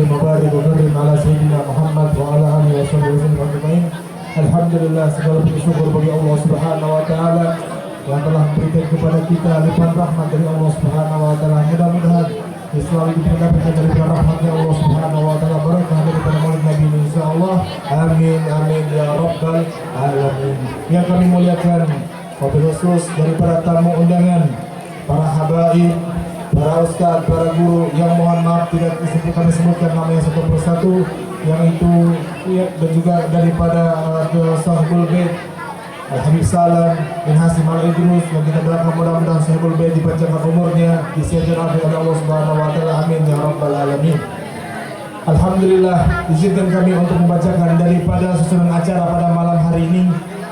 sallim wa barik wa karim ala sayyidina Muhammad wa ala alihi wa sahbihi ajma'in. Alhamdulillah, segala puji syukur bagi Allah Subhanahu wa taala yang telah memberikan kepada kita limpahan rahmat dari Allah Subhanahu wa taala. Mudah-mudahan selalu diberikan dari rahmatnya Allah Subhanahu wa taala, barakah daripada maulid Nabi insyaallah. Amin amin ya rabbal alamin. Yang kami muliakan, wabil khusus daripada tamu undangan, para habaib, para ustaz, para guru yang mohon maaf tidak kami sebutkan namanya satu persatu, yang itu ya, dan juga daripada Sahibul Bait Al-Habib Salam bin Hasim Al-Idrus, yang kita doakan mudah-mudahan Sahibul Bait dipanjangkan umurnya, disediakan oleh Allah Subhanahu wa taala. Amin ya rabbal alamin. Alhamdulillah, izinkan kami untuk membacakan daripada susunan acara pada malam hari ini.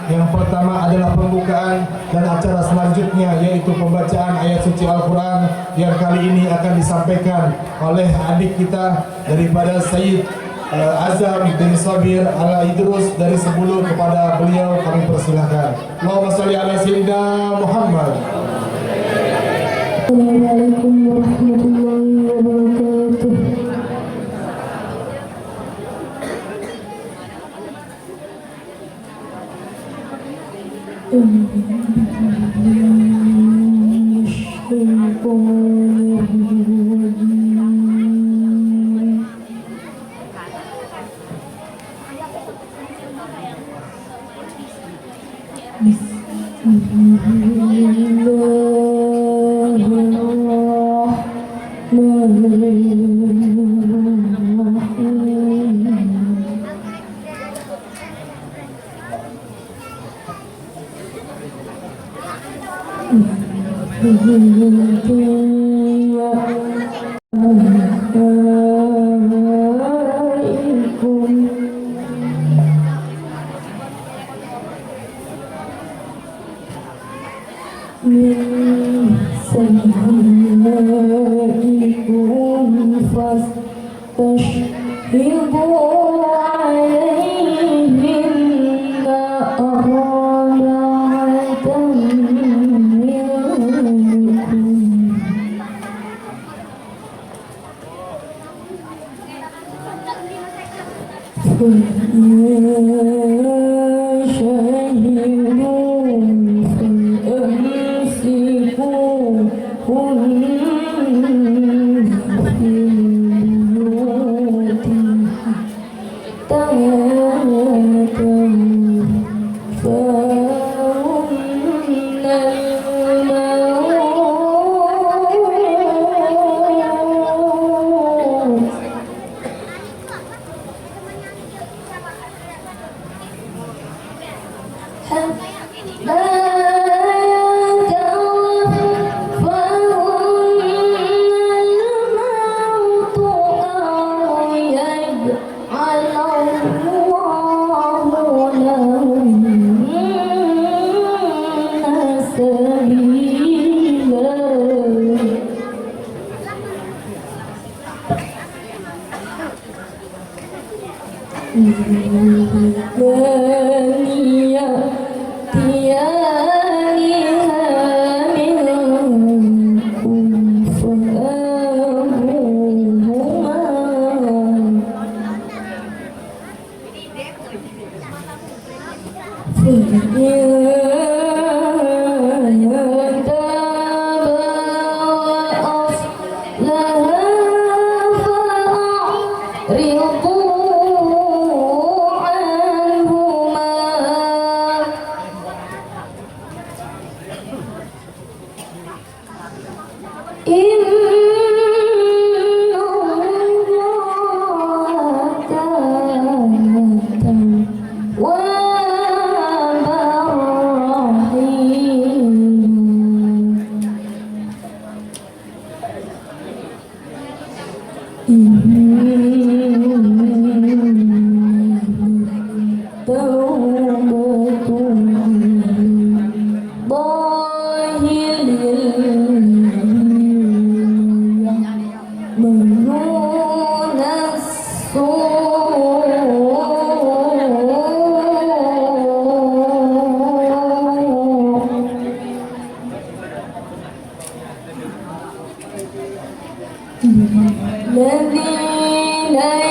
Yang pertama adalah pembukaan, dan acara selanjutnya yaitu pembacaan ayat suci Al-Quran yang kali ini akan disampaikan oleh adik kita daripada Sayyid Azam bin Sabir Al-Idrus. Dari sebelum kepada beliau kami persilahkan. Allahumma sholli ala sayyidina Muhammad. Assalamualaikum warahmatullahi wabarakatuh.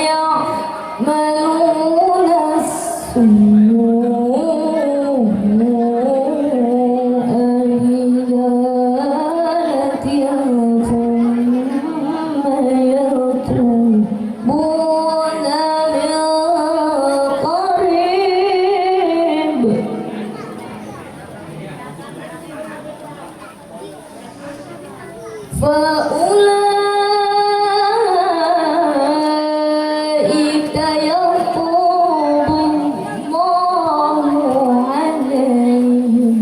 يعملون السوء بجهالة ثم يتوبون من قريب فأولئك يتوب الله عليهم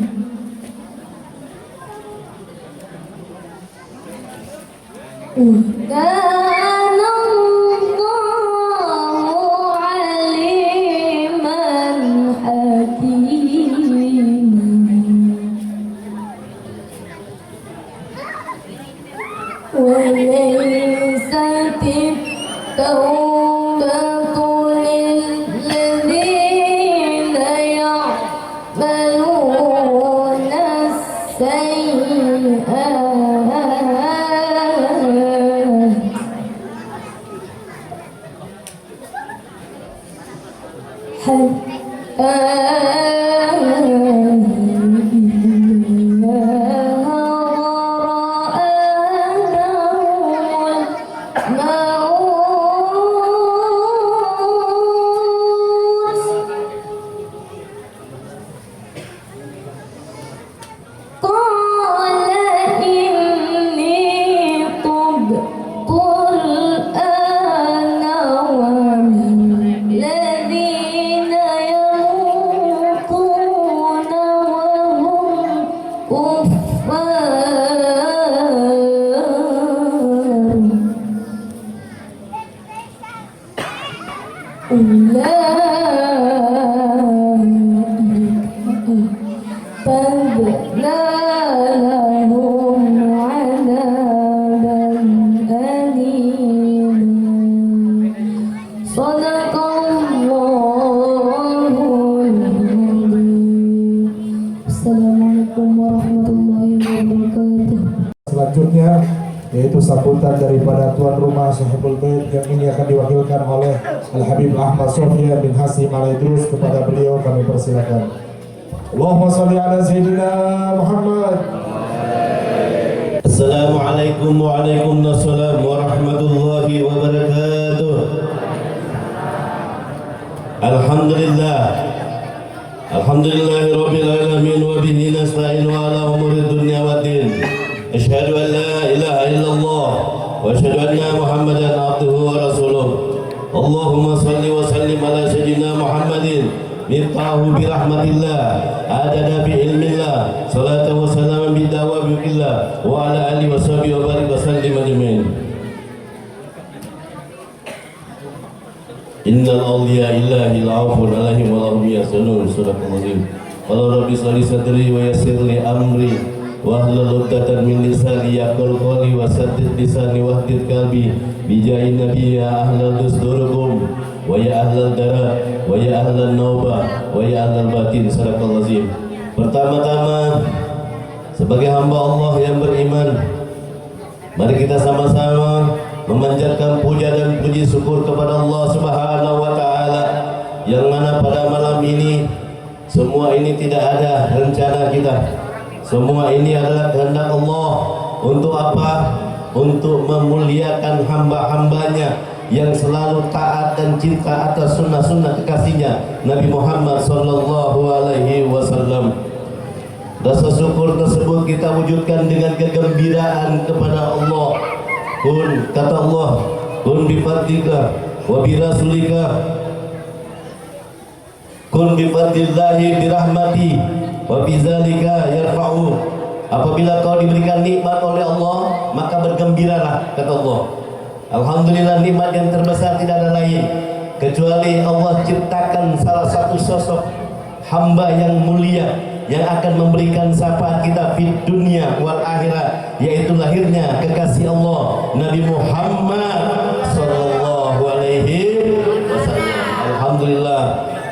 وكان الله عليما حكيما وليست التوبة للذين يعملون السيئات حتى إذا قال إني تبت الآن ومن الذين يموتون وهم كفار أولئك لهم عذابا أليما صدق الله العظيم. Assalamualaikum warahmatullahi wabarakatuh. Selanjutnya yaitu sambutan daripada tuan rumah Sahibul Bait yang ini akan diwakilkan oleh Al-Habib Ahmad Sofyan bin Hasim Al-Idrus. Kepada beliau kami persilakan. Allahumma salli ala Sayyidina Muhammad. Assalamualaikum warahmatullahi wabarakatuh. Alhamdulillah Alhamdulillahi rabbil alamin wa bihi nasta'inu ala umuri dunya waddin. Asyhadu an la ilaha illallah wa asyhadu anna Muhammadan abduhu wa rasuluh. Allahumma salli wa sallim ala sayyidina Muhammadin miftahu bi rahmatillah adada bi ilmillah salatu wa salaman bi dawabikillah wa ala alihi wa sahbihi wa barik wa sallim ajmain. Innal awliya illahi la'afun alaihim wa lahum yahzanun. Surah Al-Azim. Qala rabbi shrah li sadri wa yassir li amri wahlul 'uqdatam min lisani yafqahu qawli wa saddid lisani wahdid qalbi bijahin nabiy ya ahlal dusdurukum wa ya ahlal dara wa ya ahlal nauba wa ya ahlal batin. Surah Al-Azim. Pertama-tama sebagai hamba Allah yang beriman, mari kita sama-sama memanjatkan puja dan puji syukur kepada Allah Subhanahu wa taala yang mana pada malam ini semua ini tidak ada rencana kita. Semua ini adalah kehendak Allah. Untuk apa? Untuk memuliakan hamba-hambanya yang selalu taat dan cinta atas sunnah-sunnah kekasihnya Nabi Muhammad sallallahu alaihi wasallam. Rasa syukur tersebut kita wujudkan dengan kegembiraan kepada Allah. Kun, kata Allah, kun bifadlika wa birasulika, kun bifadlillahi birahmati wa bizalika yarfa'u. Apabila kau diberikan nikmat oleh Allah, maka bergembiralah, kata Allah. Alhamdulillah, nikmat yang terbesar tidak ada lain kecuali Allah ciptakan salah satu sosok hamba yang mulia yang akan memberikan syafaat kita di dunia wal akhirat, yaitu lahirnya kekasih Allah Nabi Muhammad sallallahu alaihi wasallam. Alhamdulillah,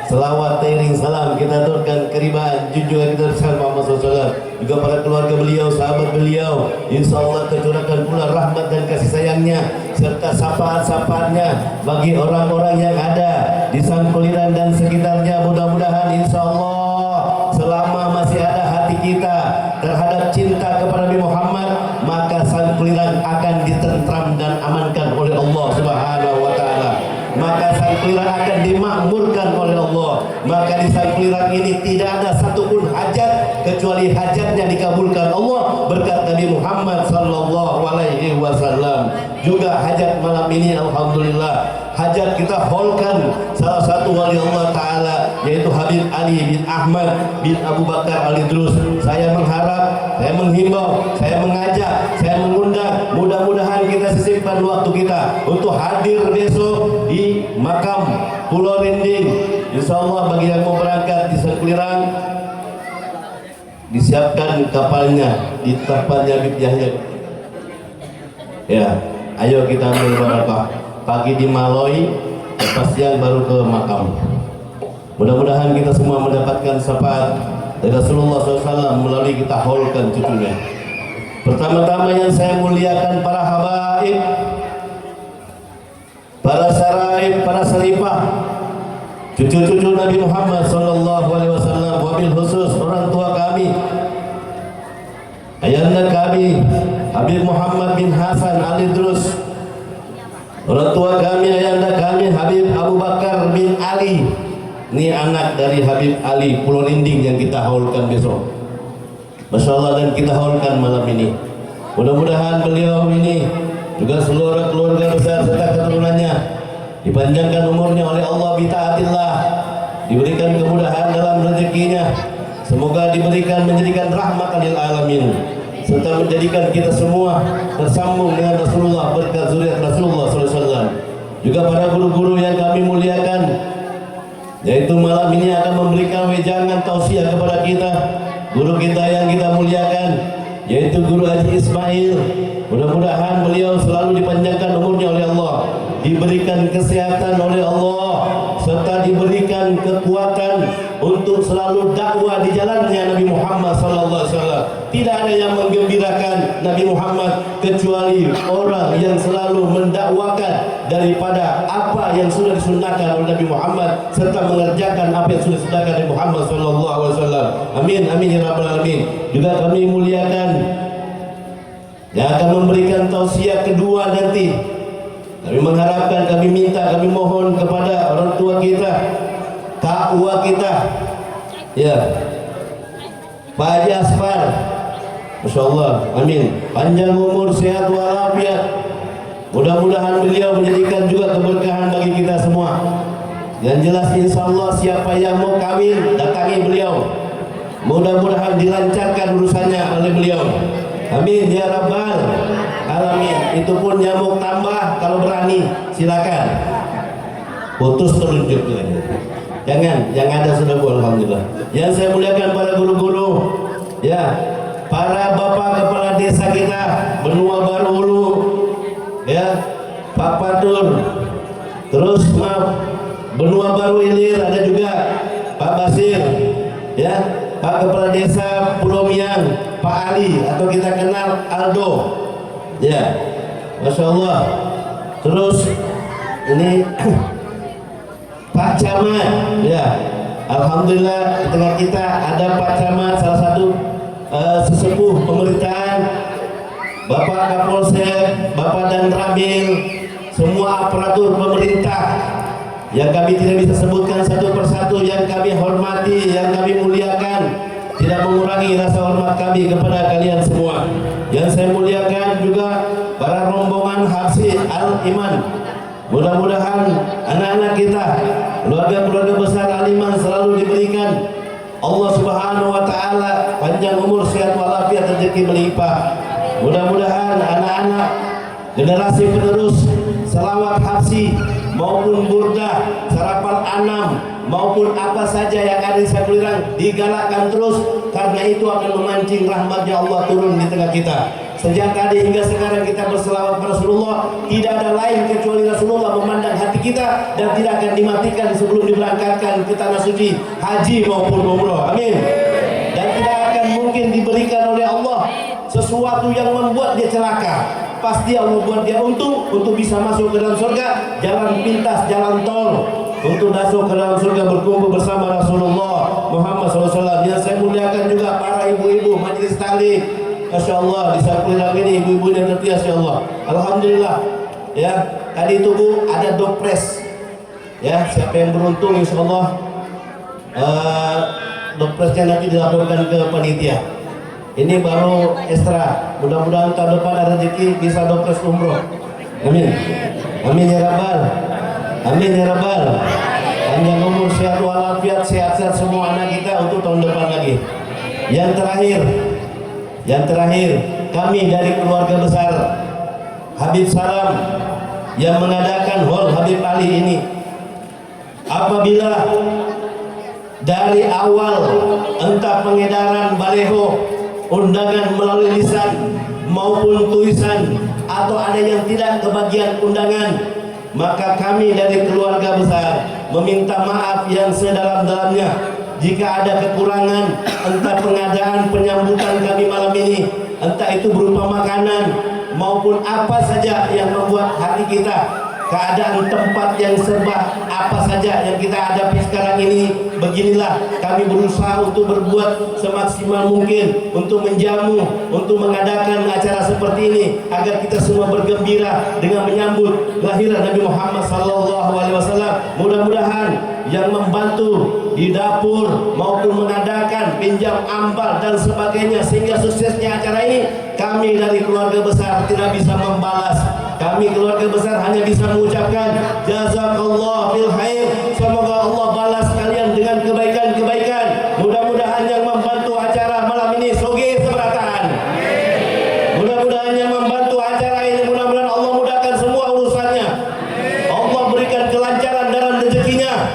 selawat tairing salam kita aturkan kerimaan junjungan kita Muhammad SAW, juga para keluarga beliau, sahabat beliau. Insya Allah tercurahkan pula rahmat dan kasih sayangnya serta syafaat-syafaatnya bagi orang-orang yang ada di Sangkuliran dan sekitarnya. Mudah-mudahan insya Allah selama masih ada hati kita terhadap cinta kepada Nabi Muhammad, maka Sangkuliran akan ditentram dan amankan oleh Allah Subhanahu wa Ta'ala. Maka Sangkuliran akan dimakmurkan oleh Allah. Maka di Sangkuliran ini tidak ada satupun hajat kecuali hajatnya dikabulkan Allah berkat Nabi Muhammad sallallahu alaihi wasallam. Juga hajat malam ini alhamdulillah hajat kita holkan salah satu wali Allah Ta'ala, yaitu Habib Ali bin Ahmad bin Abu Bakar Al-Idrus. Saya mengharap, saya menghimbau, saya mengajak, saya mengundang, mudah-mudahan kita sisipkan waktu kita untuk hadir besok di makam Pulau Rinding. Insya Allah bagi yang mau berangkat di Sangkuliran, disiapkan kapalnya di tempatnya Habib Yahya. Ya, ayo kita ambil barakah. Pagi di Maloi, pas siang baru ke makam. Mudah-mudahan kita semua mendapatkan syafaat dari Rasulullah SAW melalui kita haulkan cucunya. Pertama-tama yang saya muliakan para habaib, para saraib, para sarifah, cucu-cucu Nabi Muhammad SAW, wabil khusus orang tua kami, ayahanda kami Habib Muhammad bin Hasan Al-Idrus, orang tua kami, ayahanda kami Habib Abu Bakar bin Ali. Ini anak dari Habib Ali Pulau Rinding yang kita haulkan besok, Masya Allah, dan kita haulkan malam ini. Mudah-mudahan beliau ini juga seluruh keluarga besar serta keturunannya dipanjangkan umurnya oleh Allah bitaatillah, diberikan kemudahan dalam rezekinya, semoga diberikan menjadikan rahmatan lil alamin, serta menjadikan kita semua tersambung dengan Rasulullah berkat zuriat Rasulullah SAW. Juga para guru-guru yang kami muliakan, yaitu malam ini akan memberikan wejangan tausiah kepada kita, guru kita yang kita muliakan, yaitu Guru Haji Ismail. Mudah-mudahan beliau selalu dipanjangkan umurnya oleh Allah, diberikan kesehatan oleh Allah, serta diberikan kekuatan untuk selalu dakwah di jalannya Nabi Muhammad SAW. Tidak ada yang menggembirakan Nabi Muhammad kecuali orang yang selalu mendakwakan daripada apa yang sudah disunnahkan oleh Nabi Muhammad, serta mengerjakan apa yang sudah disunnahkan Nabi Muhammad SAW. Amin, amin ya rabbal alamin. Juga kami muliakan yang akan memberikan tausiah kedua nanti. Kami mengharapkan, kami minta, kami mohon kepada orang tua kita, takwa kita, ya, Pak Haji Asfar, Masya Allah, amin, panjang umur, sehat walafiat. Mudah-mudahan beliau menjadikan juga keberkahan bagi kita semua. Yang jelas insya Allah siapa yang mau kawin, datangi beliau. Mudah-mudahan dilancarkan urusannya oleh beliau. Amin ya rabbal alamin. Itu pun nyamuk tambah kalau berani, silakan. Putus telunjuk lagi. Jangan, yang ada sudah bu, alhamdulillah. Yang saya muliakan para guru-guru, ya, para bapak kepala desa kita, Benua Baru Hulu, ya, Pak Patur, terus maaf, Benua Baru Ilir ada juga Pak Basir, ya, Pak Kepala Desa Pulau Miang, Pak Ali atau kita kenal Aldo, ya, Masya Allah. Terus ini Pak Camat, ya, alhamdulillah di tengah kita ada Pak Camat, salah satu sesepuh pemerintahan, Bapak Kapolsek, Bapak Dan Ramil, semua aparatur pemerintah yang kami tidak bisa sebutkan satu persatu, yang kami hormati, yang kami muliakan, tidak mengurangi rasa hormat kami kepada kalian semua. Yang saya muliakan juga para rombongan Habsi Al-Iman. Mudah-mudahan anak-anak kita, keluarga-keluarga besar Al-Iman selalu diberikan Allah Subhanahu wa Ta'ala panjang umur, sehat walafiat, rezeki melimpah. Mudah-mudahan anak-anak generasi penerus selawat Habsi maupun burdah, sarapan anam maupun apa saja yang ada di Sangkuliran digalakkan terus, karena itu akan memancing rahmatnya Allah turun di tengah kita. Sejak tadi hingga sekarang kita berselawat pada Rasulullah, tidak ada lain kecuali Rasulullah memandang hati kita dan tidak akan dimatikan sebelum diberangkatkan ke tanah suci haji maupun umroh. Amin. Dan tidak akan mungkin diberikan oleh Allah sesuatu yang membuat dia celaka, pasti Allah buat dia untung untuk bisa masuk ke dalam surga. Jalan pintas, jalan tol untuk masuk ke dalam surga berkumpul bersama Rasulullah Muhammad SAW. Yang saya muliakan juga para ibu-ibu majelis taklim, Masya Allah, di saat kuliah ini ibu-ibu yang setia, Masya Allah, Alhamdulillah. Ya, tadi itu Bu ada dopres. Ya, siapa yang beruntung Insya Allah dopresnya nanti dilaporkan ke panitia. Ini baru ekstra. Mudah-mudahan tahun depan ada rezeki bisa dopres umroh. Amin. Amin ya Rabbal. Amin ya Rabbal. Panjang umur, sehat walafiat, sehat-sehat semua anak kita untuk tahun depan lagi. Yang terakhir, kami dari keluarga besar Habib Salam yang mengadakan Hall Habib Ali ini, apabila dari awal entah pengedaran baleho, undangan melalui lisan maupun tulisan, atau ada yang tidak kebagian undangan, maka kami dari keluarga besar meminta maaf yang sedalam-dalamnya jika ada kekurangan, entah pengadaan penyambutan kami malam ini, entah itu berupa makanan maupun apa saja yang membuat hati kita, keadaan tempat yang serba apa saja yang kita hadapi sekarang ini. Beginilah kami berusaha untuk berbuat semaksimal mungkin untuk menjamu, untuk mengadakan acara seperti ini agar kita semua bergembira dengan menyambut kelahiran Nabi Muhammad SAW. Mudah-mudahan yang membantu di dapur maupun mengadakan pinjam ambal dan sebagainya sehingga suksesnya acara ini, kami dari keluarga besar tidak bisa membalas. Kami keluarga besar hanya bisa mengucapkan jazakallah fil khair, semoga Allah balas kalian dengan kebaikan-kebaikan. Mudah-mudahan yang membantu acara malam ini soge seberatan. Mudah-mudahan yang membantu acara ini, mudah-mudahan Allah mudahkan semua urusannya. Allah berikan kelancaran dalam rezekinya.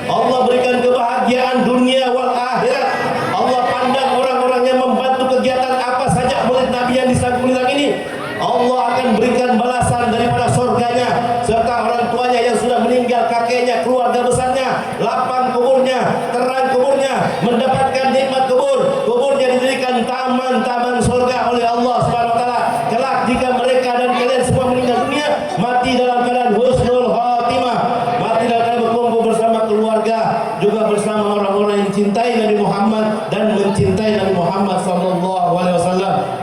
Allah berikan kebahagiaan dunia wal akhirat. Allah pandang orang-orang yang membantu kegiatan apa saja Maulid Nabi yang disangkulilang ini, Allah akan berikan balasan daripada surganya, serta orang tuanya yang sudah meninggal, kakeknya, keluarga besarnya, lapang kuburnya, terang kuburnya, mendapatkan nikmat kubur. Kuburnya didirikan taman-taman surga oleh Allah Subhanahu wa taala. Kelak jika mereka dan kalian semua meninggal dunia, mati dalam keadaan husnul khatimah, mati dalam keadaan berkumpul bersama keluarga, juga bersama orang-orang yang cintai Nabi Muhammad dan mencintai Nabi Muhammad SAW.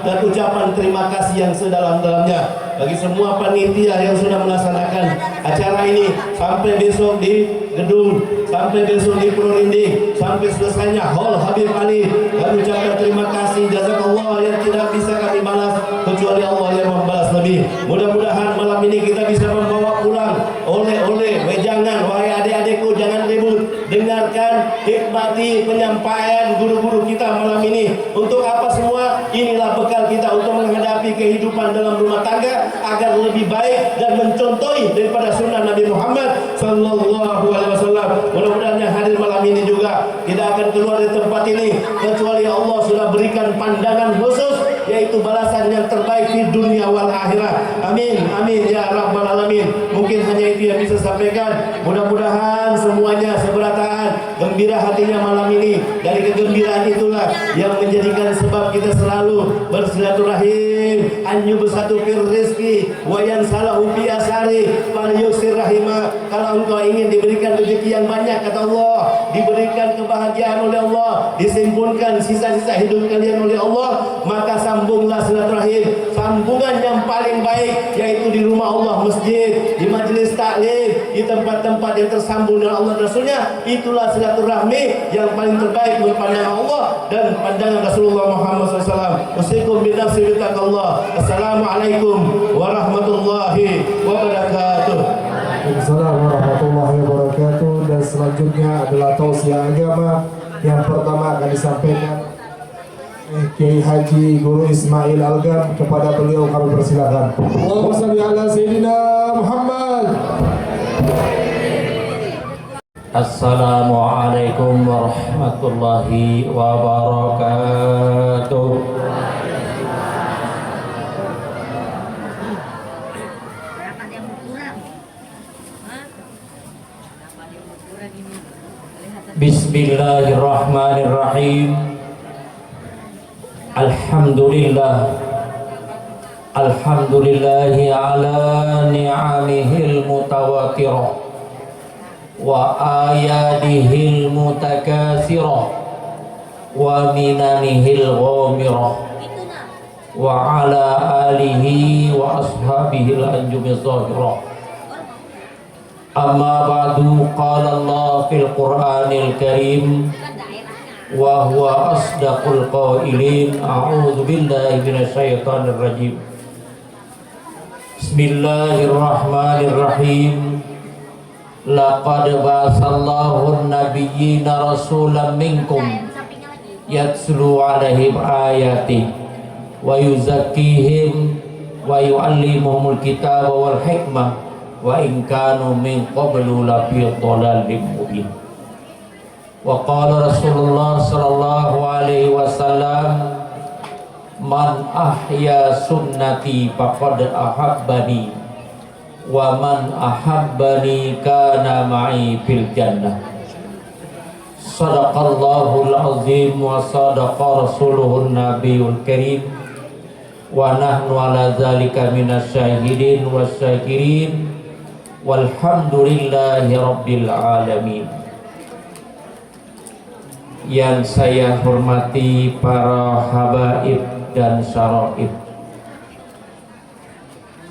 Dan ucapan terima kasih yang sedalam-dalamnya bagi semua panitia yang sudah melaksanakan acara ini sampai besok di gedung, sampai besok di Purwodadi, sampai selesainya Hall Habib Ali. Kami ucapkan terima kasih, jazakallah, yang tidak bisa kami balas kecuali Allah yang membalas lebih. Mudah-mudahan malam ini kita bisa membawa pulang oleh-oleh, wejangan. Wahai adik-adikku, jangan ribut, dengarkan, nikmati penyampaian guru-guru kita malam ini. Untuk apa semua? Inilah bekal kita untuk menghadapi kehidupan dalam rumah tangga agar lebih baik dan mencontohi daripada sunnah Nabi Muhammad SAW. Mudah-mudahan yang hadir malam ini juga tidak akan keluar dari tempat ini kecuali Allah sudah berikan pandangan khusus, yaitu balasan yang terbaik di dunia wal akhirat. Amin, amin ya rabbal alamin. Mungkin hanya itu yang bisa sampaikan. Mudah-mudahan semuanya seberataan, gembira hatinya malam ini. Dari kegembiraan itulah yang menjadikan sebab kita selalu bersilaturahim. Anyu bersatu fir rizki wayan salahu fi asari fal yusir rahimah. Kalau engkau ingin diberikan rezeki yang banyak, kata Allah, diberikan kebahagiaan oleh Allah, disimpunkan sisa-sisa hidup kalian oleh Allah, maka sambunglah silaturahim. Sambungan yang paling baik yaitu di rumah Allah, masjid, di majelis taklim, di tempat-tempat yang tersambung dengan Allah dan Rasulnya. Itulah silaturahmi yang paling terbaik menurut pandangan Allah dan pandangan Rasulullah Muhammad SAW. Wasikum binafsi bitaqallah. Assalamualaikum warahmatullahi wabarakatuh. Assalamualaikum warahmatullahi wabarakatuh. Dan selanjutnya adalah tausiah agama. Yang pertama akan disampaikan Kiai Haji Guru Ismail Algam. Kepada beliau kami persilakan. Allahumma shalli ala Sayyidina Muhammad. Assalamualaikum warahmatullahi wabarakatuh. Bismillahirrahmanirrahim. Alhamdulillah, alhamdulillahi ala ni'amihil mutawatirah wa ayadihil mutakasirah wa minanihil ghamirah wa ala alihi wa ashabihil anjumi zahirah. Amma ba'du, qala Allah fil Qur'anil Karim wa huwa asdaqul qailin. A'udzu billahi minasyaitonir rajim. Bismillahirrahmanirrahim. Laqad ba'atsallahu an-nabiyyina rasulan minkum yatslu 'alaihim ayatihi wa yuzakkihim wa yu'allimuhumul kitaba wal hikmah wa in kanu min qablu lafi dhalalin mubin. Wa qala Rasulullah sallallahu alaihi wasallam, man ahya sunnati faqad ahabbani wa man ahabbani kana ma'i fil jannah. Sadaqallahul azim wa sadaqa rasuluhun nabiyul karim wa nahnu ala zalika minas syahidin was syakirin walhamdulillahi rabbil alamin. Yang saya hormati para habaib dan syaraib,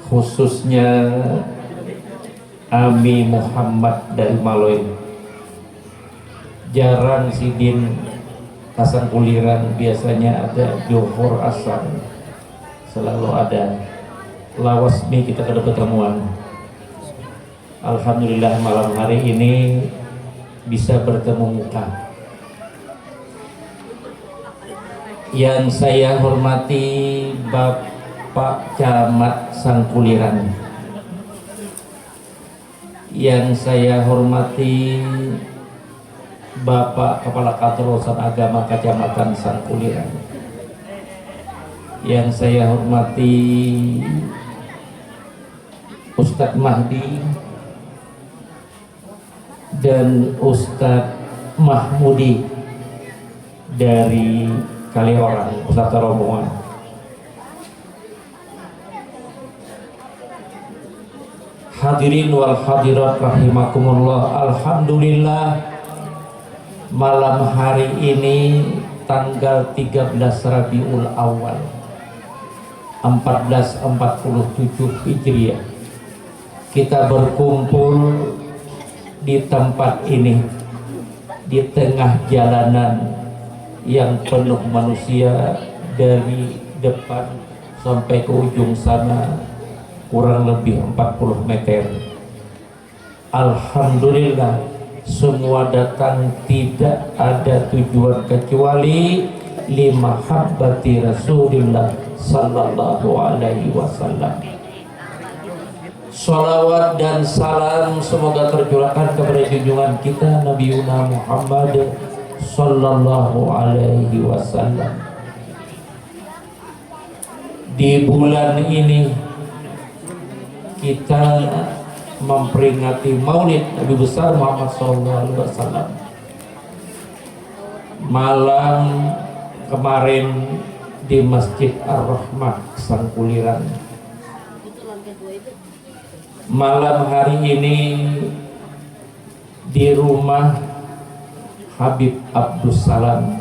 khususnya Ami Muhammad dari Maloy. Jarang sidin Hasan Kuliran, biasanya ada Johor Asar, selalu ada. Lawasmi kita kada pertemuan. Alhamdulillah malam hari ini bisa bertemu muka. Yang saya hormati Bapak Camat Sangkuliran, yang saya hormati Bapak Kepala Kantor Urusan Agama Kecamatan Sangkuliran, yang saya hormati Ustadz Mahdi dan Ustadz Mahmudi dari Kaliorang, Ustadz rombongan. Hadirin wal hadirat rahimakumullah. Alhamdulillah, malam hari ini tanggal 13 Rabiul Awal 1447 Hijriah, kita berkumpul di tempat ini, di tengah jalanan yang penuh manusia, dari depan sampai ke ujung sana kurang lebih 40 meter. Alhamdulillah, semua datang tidak ada tujuan kecuali limahabbati Rasulillah sallallahu alaihi wasallam. Salawat dan salam semoga tercurahkan kepada junjungan kita Nabi Muhammad sallallahu alaihi wasallam. Di bulan ini kita memperingati Maulid Nabi besar Muhammad sallallahu alaihi wasallam. Malam kemarin di Masjid Ar-Rahmah Sangkuliran, malam hari ini di rumah Habib Abdus Salam.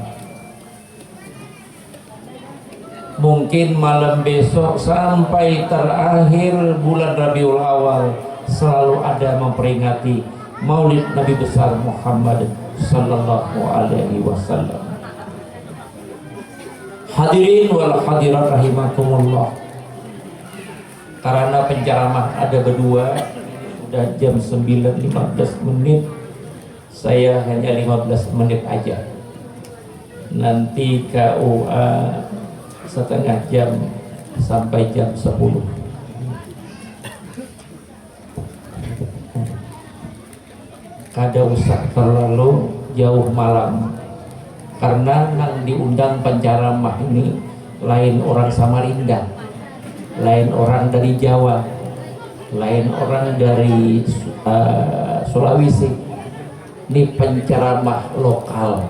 Mungkin malam besok sampai terakhir bulan Rabiul Awal selalu ada memperingati Maulid Nabi besar Muhammad sallallahu alaihi wasallam. Hadirin wal hadirat rahimakumullah. Karena penceramah ada berdua, sudah jam 9.15 menit, saya hanya 15 menit aja. Nanti KUA setengah jam sampai jam 10. Kada usah terlalu jauh malam, karena yang diundang penceramah ini lain orang Samarinda, lain orang dari Jawa, lain orang dari Sulawesi. Ini penceramah lokal.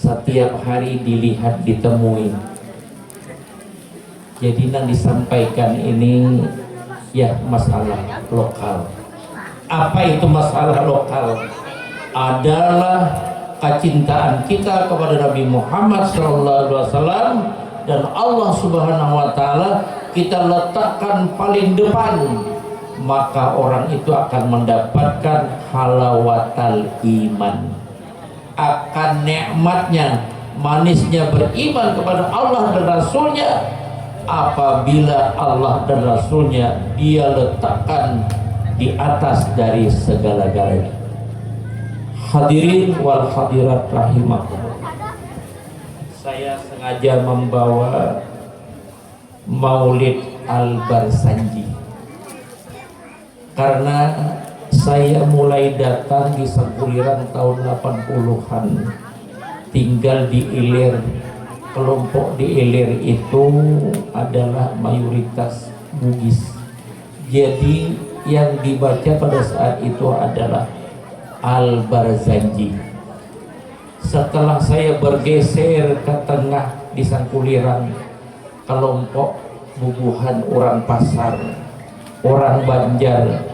setiap hari dilihat ditemui. Jadi yang disampaikan ini ya masalah lokal. Apa itu masalah lokal? Adalah kecintaan kita kepada Nabi Muhammad SAW, dan Allah Subhanahu wa Ta'ala kita letakkan paling depan, maka orang itu akan mendapatkan halawatal iman, akan nikmatnya, manisnya beriman kepada Allah dan Rasulnya. Apabila Allah dan Rasulnya dia letakkan di atas dari segala-galanya. Hadirin wal hadirat rahimakumullah, saya sengaja membawa Maulid Al-Barzanji karena saya mulai datang di Sangkuliran tahun 80-an, tinggal di Ilir. Kelompok di Ilir itu adalah mayoritas Bugis. Jadi yang dibaca pada saat itu adalah Al-Barzanji. Setelah saya bergeser ke tengah di Sangkuliran, kelompok bubuhan orang pasar, orang Banjar,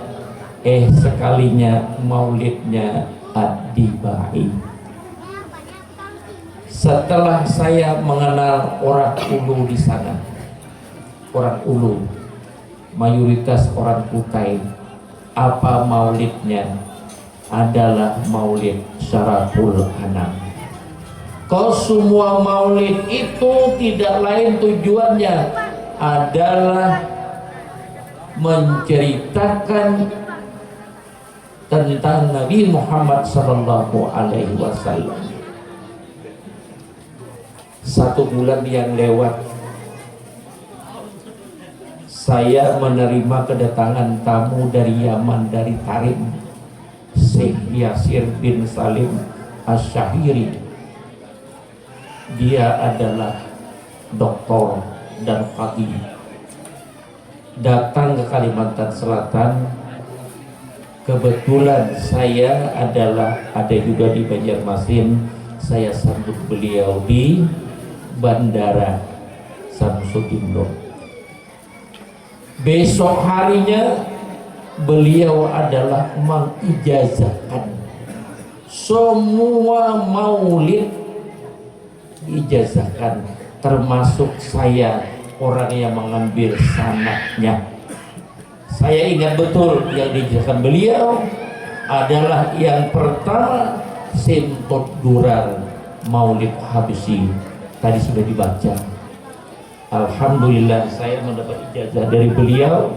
sekalinya maulidnya Ad-Dibai. Setelah saya mengenal orang Ulu di sana, orang Ulu mayoritas orang Kutai, apa maulidnya? Adalah maulid Syaraful Anam. Kau semua maulid itu tidak lain tujuannya adalah menceritakan tentang Nabi Muhammad SAW. 1 bulan yang lewat, saya menerima kedatangan tamu dari Yaman, dari Tarim, Syekh Yasir bin Salim Asy-Syahiri. Dia adalah doktor dan faqih. Datang ke Kalimantan Selatan. Kebetulan saya ada juga di Banjarmasin. Saya sambut beliau di Bandara Samsudin. Besok harinya beliau adalah mengijazahkan semua maulid, diijazahkan, termasuk saya, orang yang mengambil sanadnya. Saya ingat betul yang diijazahkan beliau adalah yang pertama Simtot Durar Maulid Habsyi, tadi sudah dibaca. Alhamdulillah saya mendapat ijazah dari beliau.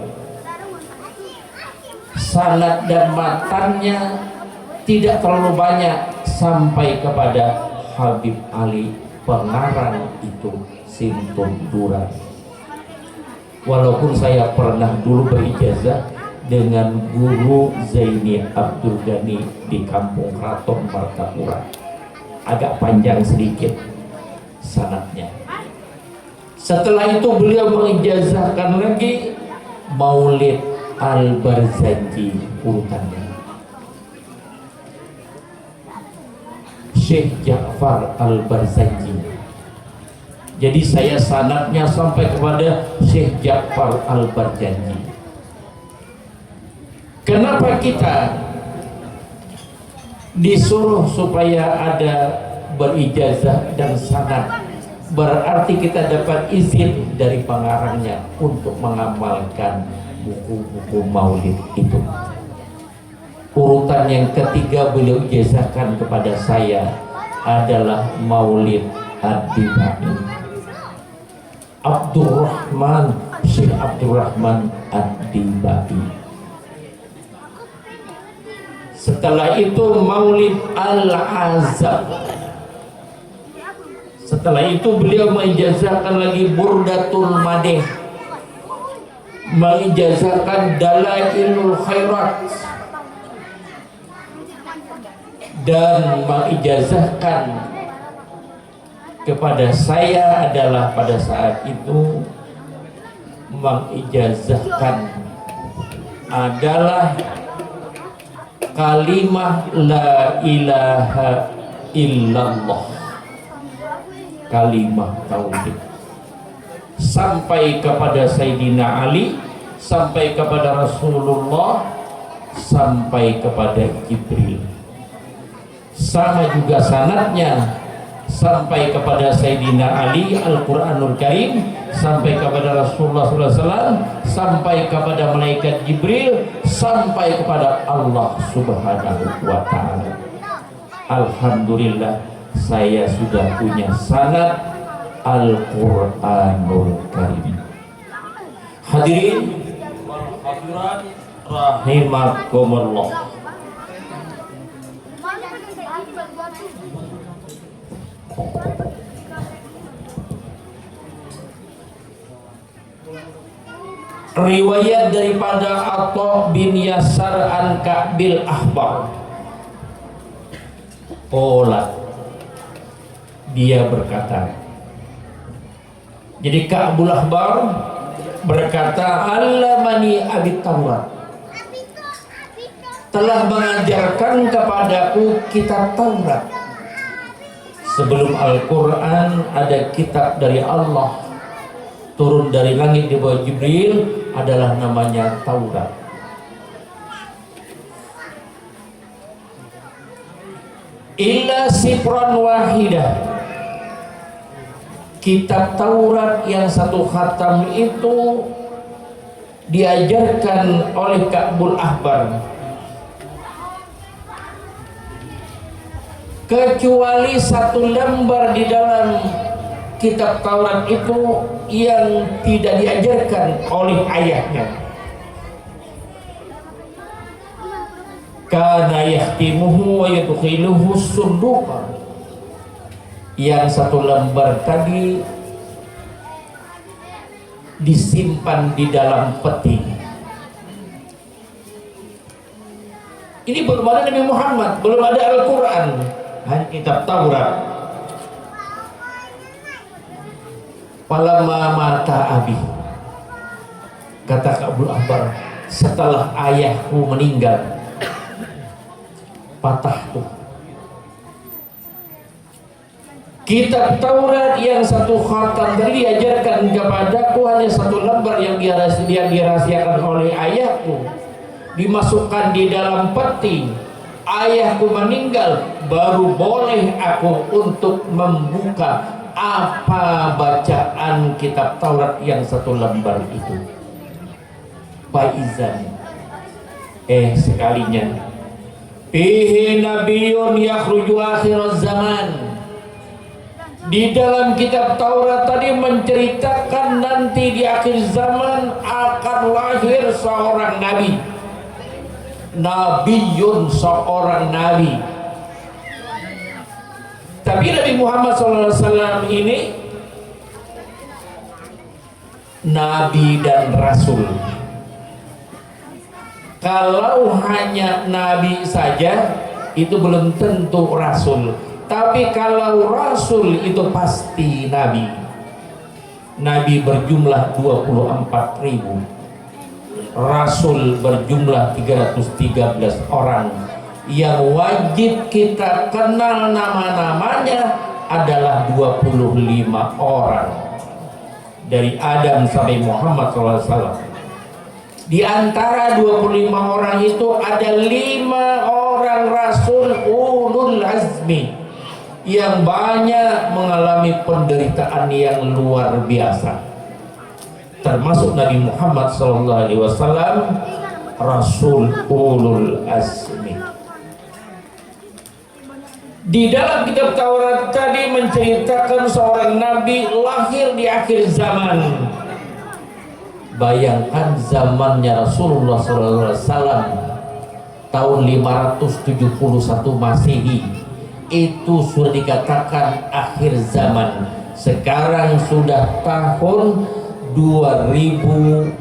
Sanad dan matannya tidak terlalu banyak sampai kepada Habib Ali, pengarang itu Simtot Durar. Walaupun saya pernah dulu berijazah dengan Guru Zaini Abdul Ghani di Kampung Kraton Martapura, agak panjang sedikit sanadnya. Setelah itu beliau mengijazahkan lagi Maulid Al-Barzanji urutannya. Syekh Ja'far Al-Barzanji. Jadi saya sanadnya sampai kepada Syekh Ja'far Al-Barzanji. Kenapa kita disuruh supaya ada berijazah dan sanad? Berarti kita dapat izin dari pengarangnya untuk mengamalkan buku-buku maulid itu. Urutan yang ketiga beliau ijazahkan kepada saya adalah Maulid Ad-Dibai. Abdurrahman, Syekh Abdurrahman Ad-Dibai. Setelah itu Maulid Al-Azab. Setelah itu beliau mengijazahkan lagi Burdatul Madeh, mengijazahkan Dalailul Khairat, dan mengijazahkan kepada saya adalah pada saat itu mengijazahkan adalah kalimah la ilaha illallah. kalimah tauhid, sampai kepada Sayyidina Ali, sampai kepada Rasulullah, sampai kepada Jibril. Sama juga sanadnya, sampai kepada Sayyidina Ali Al-Quranul Karim, sampai kepada Rasulullah SAW, sampai kepada malaikat Jibril, sampai kepada Allah Subhanahu wa Ta'ala. Alhamdulillah, saya sudah punya sanad Al-Quranul Karim. Hadirin wal hadirat rahimakumullah. Riwayat daripada Atha bin Yasar an Ka'bil Ahbar, dia berkata, jadi Ka'bul Ahbar berkata, Allamani Abi Taurat, telah mengajarkan kepadaku kitab Taurat. Sebelum Al-Quran ada kitab dari Allah, turun dari langit di bawah Jibril, adalah namanya Taurat. Illa sifran wahidah, kitab Taurat yang satu khatam itu diajarkan oleh Ka'bul Ahbar, kecuali satu lembar di dalam kitab Taurat itu yang tidak diajarkan oleh ayahnya. Kana yahtimuhu wa yudkhiluhu sunduqa, yang satu lembar tadi disimpan di dalam peti. Ini belum ada Nabi Muhammad, belum ada Al-Quran, hanya kitab Taurat. Falamma mata abi, kata Ka'bul Ahbar, setelah ayahku meninggal, patah tuh kitab Taurat yang satu khatam tadi diajarkan kepadaku, hanya satu lembar yang dirahasiakan oleh ayahku, dimasukkan di dalam peti. Ayahku meninggal, baru boleh aku untuk membuka apa bacaan kitab Taurat yang satu lembar itu. Faizan, sekalinya, fihi nabiyyun yakhruju akhiraz zaman, di dalam kitab Taurat tadi menceritakan nanti di akhir zaman akan lahir seorang nabi. Nabiyyun, seorang nabi. Tapi Nabi Muhammad SAW ini nabi dan rasul. Kalau hanya nabi saja itu belum tentu rasul. Tapi kalau rasul itu pasti nabi. Nabi berjumlah 24.000, rasul berjumlah 313 orang. Yang wajib kita kenal nama-namanya adalah 25 orang, dari Adam sampai Muhammad SAW. Di antara 25 orang itu ada 5 orang rasul ulul azmi yang banyak mengalami penderitaan yang luar biasa, termasuk Nabi Muhammad SAW, rasul ulul azmi. Di dalam kitab Taurat tadi menceritakan seorang nabi lahir di akhir zaman. Bayangkan zamannya Rasulullah SAW tahun 571 Masehi, itu sudah dikatakan akhir zaman. Sekarang sudah tahun 2025.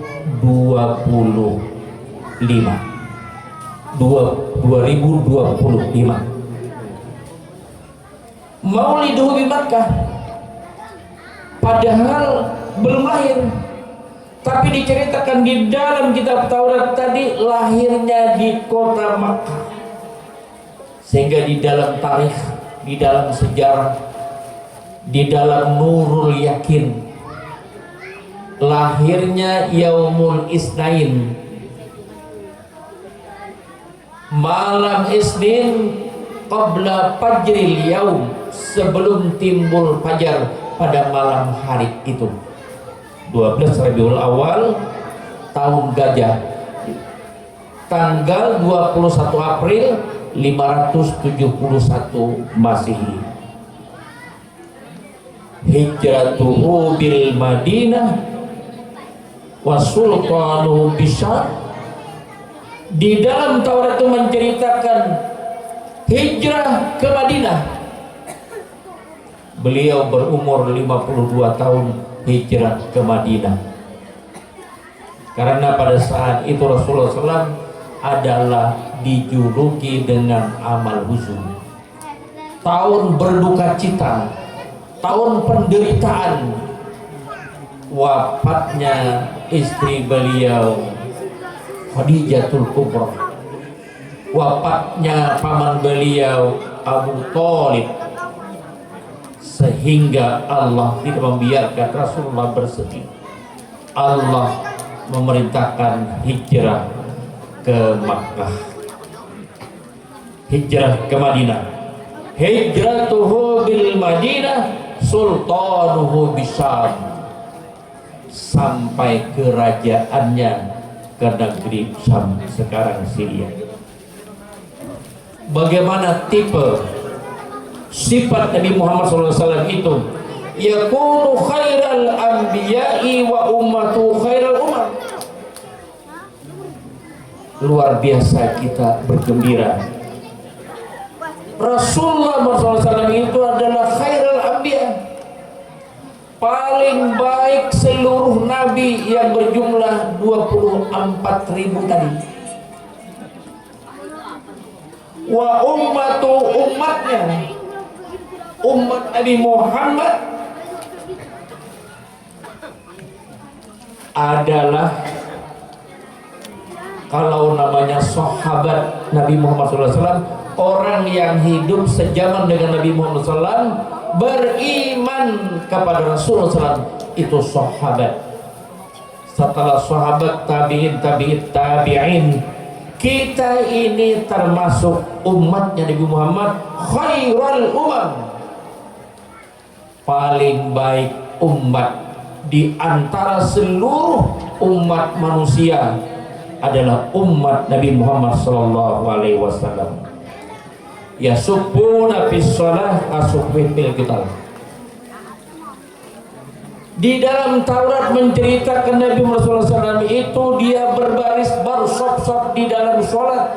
2025. Mauliduhu di Makkah, padahal belum lahir, tapi diceritakan di dalam kitab Taurat tadi lahirnya di kota Makkah. Sehingga di dalam tarikh, di dalam sejarah, di dalam Nurul Yakin, lahirnya Yaumul Isnain, malam Isnin qabla fajril yaum, sebelum timbul fajar pada malam hari itu, 12 Rabiul Awal tahun gajah, tanggal 21 April 571 Masehi. Hijratuhu bil Madinah wa sultanuhu bisyar. Di dalam Taurat itu menceritakan hijrah ke Madinah. Beliau berumur 52 tahun hijrah ke Madinah. Karena pada saat itu Rasulullah SAW adalah dijuluki dengan amal huzun, tahun berduka cita, tahun penderitaan. Wafatnya istri beliau Khadijatul Kubra, wafatnya paman beliau Abu Thalib, sehingga Allah tidak membiarkan Rasulullah bersedih. Allah memerintahkan hijrah ke Makkah, hijrah ke Madinah. Hijratuhu bil Madinah, sultanuhu bisyam, sampai kerajaannya ke negeri Syam, sekarang Syria. Bagaimana tipe sifat Nabi Muhammad SAW itu? Yakunu khairal anbiya'i wa ummatu khairal ummah. Luar biasa kita bergembira. Rasulullah SAW itu adalah khairal anbiya, paling baik seluruh nabi yang berjumlah 24.000 tadi. Wa ummatu, umatnya, umat Nabi Muhammad adalah, kalau namanya sahabat Nabi Muhammad SAW, orang yang hidup sejaman dengan Nabi Muhammad SAW, beriman kepada Rasulullah SAW, itu sahabat. Setelah sahabat, tabi'in, tabi'in, kita ini termasuk umatnya Nabi Muhammad, khairul umam, paling baik umat di antara seluruh umat manusia adalah umat Nabi Muhammad sallallahu alaihi wasallam. Yasubbuna fis shalah asubbil qital. Di dalam Taurat menceritakan Nabi Muhammad SAW itu dia berbaris bersop-sop di dalam sholat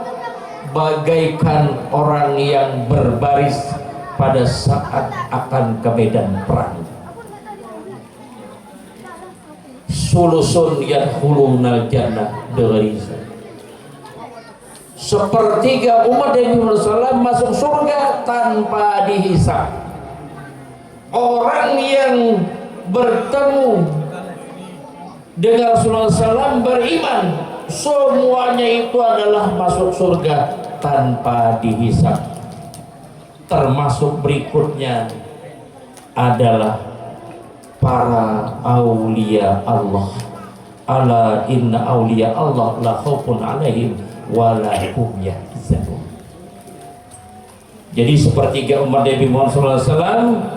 bagaikan orang yang berbaris pada saat akan ke medan perang. Sulusun yadkhulunal jannah bighairi hisab. Sepertiga umat Nabi Muhammad SAW masuk surga tanpa dihisab. Orang yang bertemu dengan Rasulullah SAW beriman, semuanya itu adalah masuk surga tanpa dihisab. Termasuk berikutnya adalah para aulia Allah. Ala inna aulia Allah la khaufun alaihim wa la hum yahzanun. Jadi sepertiga umat Nabi Muhammad SAW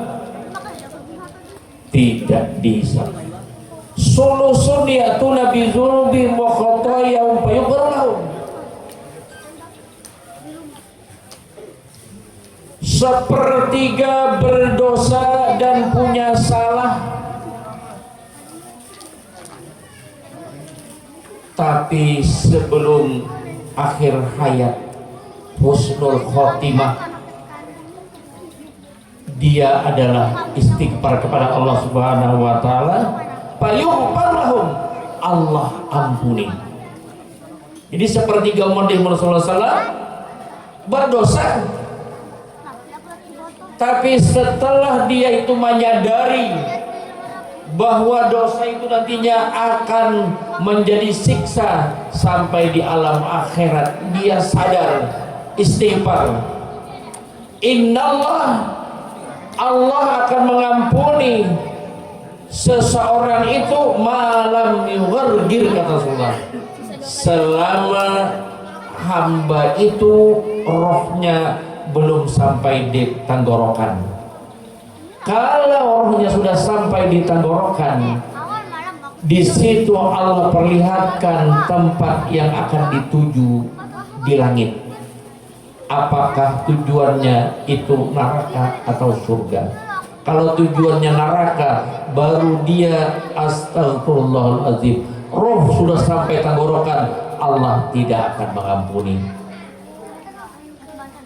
tidak dihisab. Sulusun ya'tuna bi dzunubihim wa khatayahum fayughfar lahum. Sepertiga berdosa dan punya salah, tapi sebelum akhir hayat husnul khotimah, dia adalah istighfar kepada Allah Subhanahu wa taala, fayughfar lahum, Allah ampuni. Jadi sepertiga umat Rasulullah SAW berdosa, tapi setelah dia itu menyadari bahwa dosa itu nantinya akan menjadi siksa sampai di alam akhirat, dia sadar, istighfar. Innallah Allah akan mengampuni seseorang itu malam yughargir, kata Rasulullah, selama hamba itu rohnya belum sampai di tenggorokan. Kalau rohnya sudah sampai di tenggorokan, di situ Allah perlihatkan tempat yang akan dituju di langit. Apakah tujuannya itu neraka atau surga? Kalau tujuannya neraka, baru dia astagfirullahaladzim, roh sudah sampai tenggorokan, Allah tidak akan mengampuni.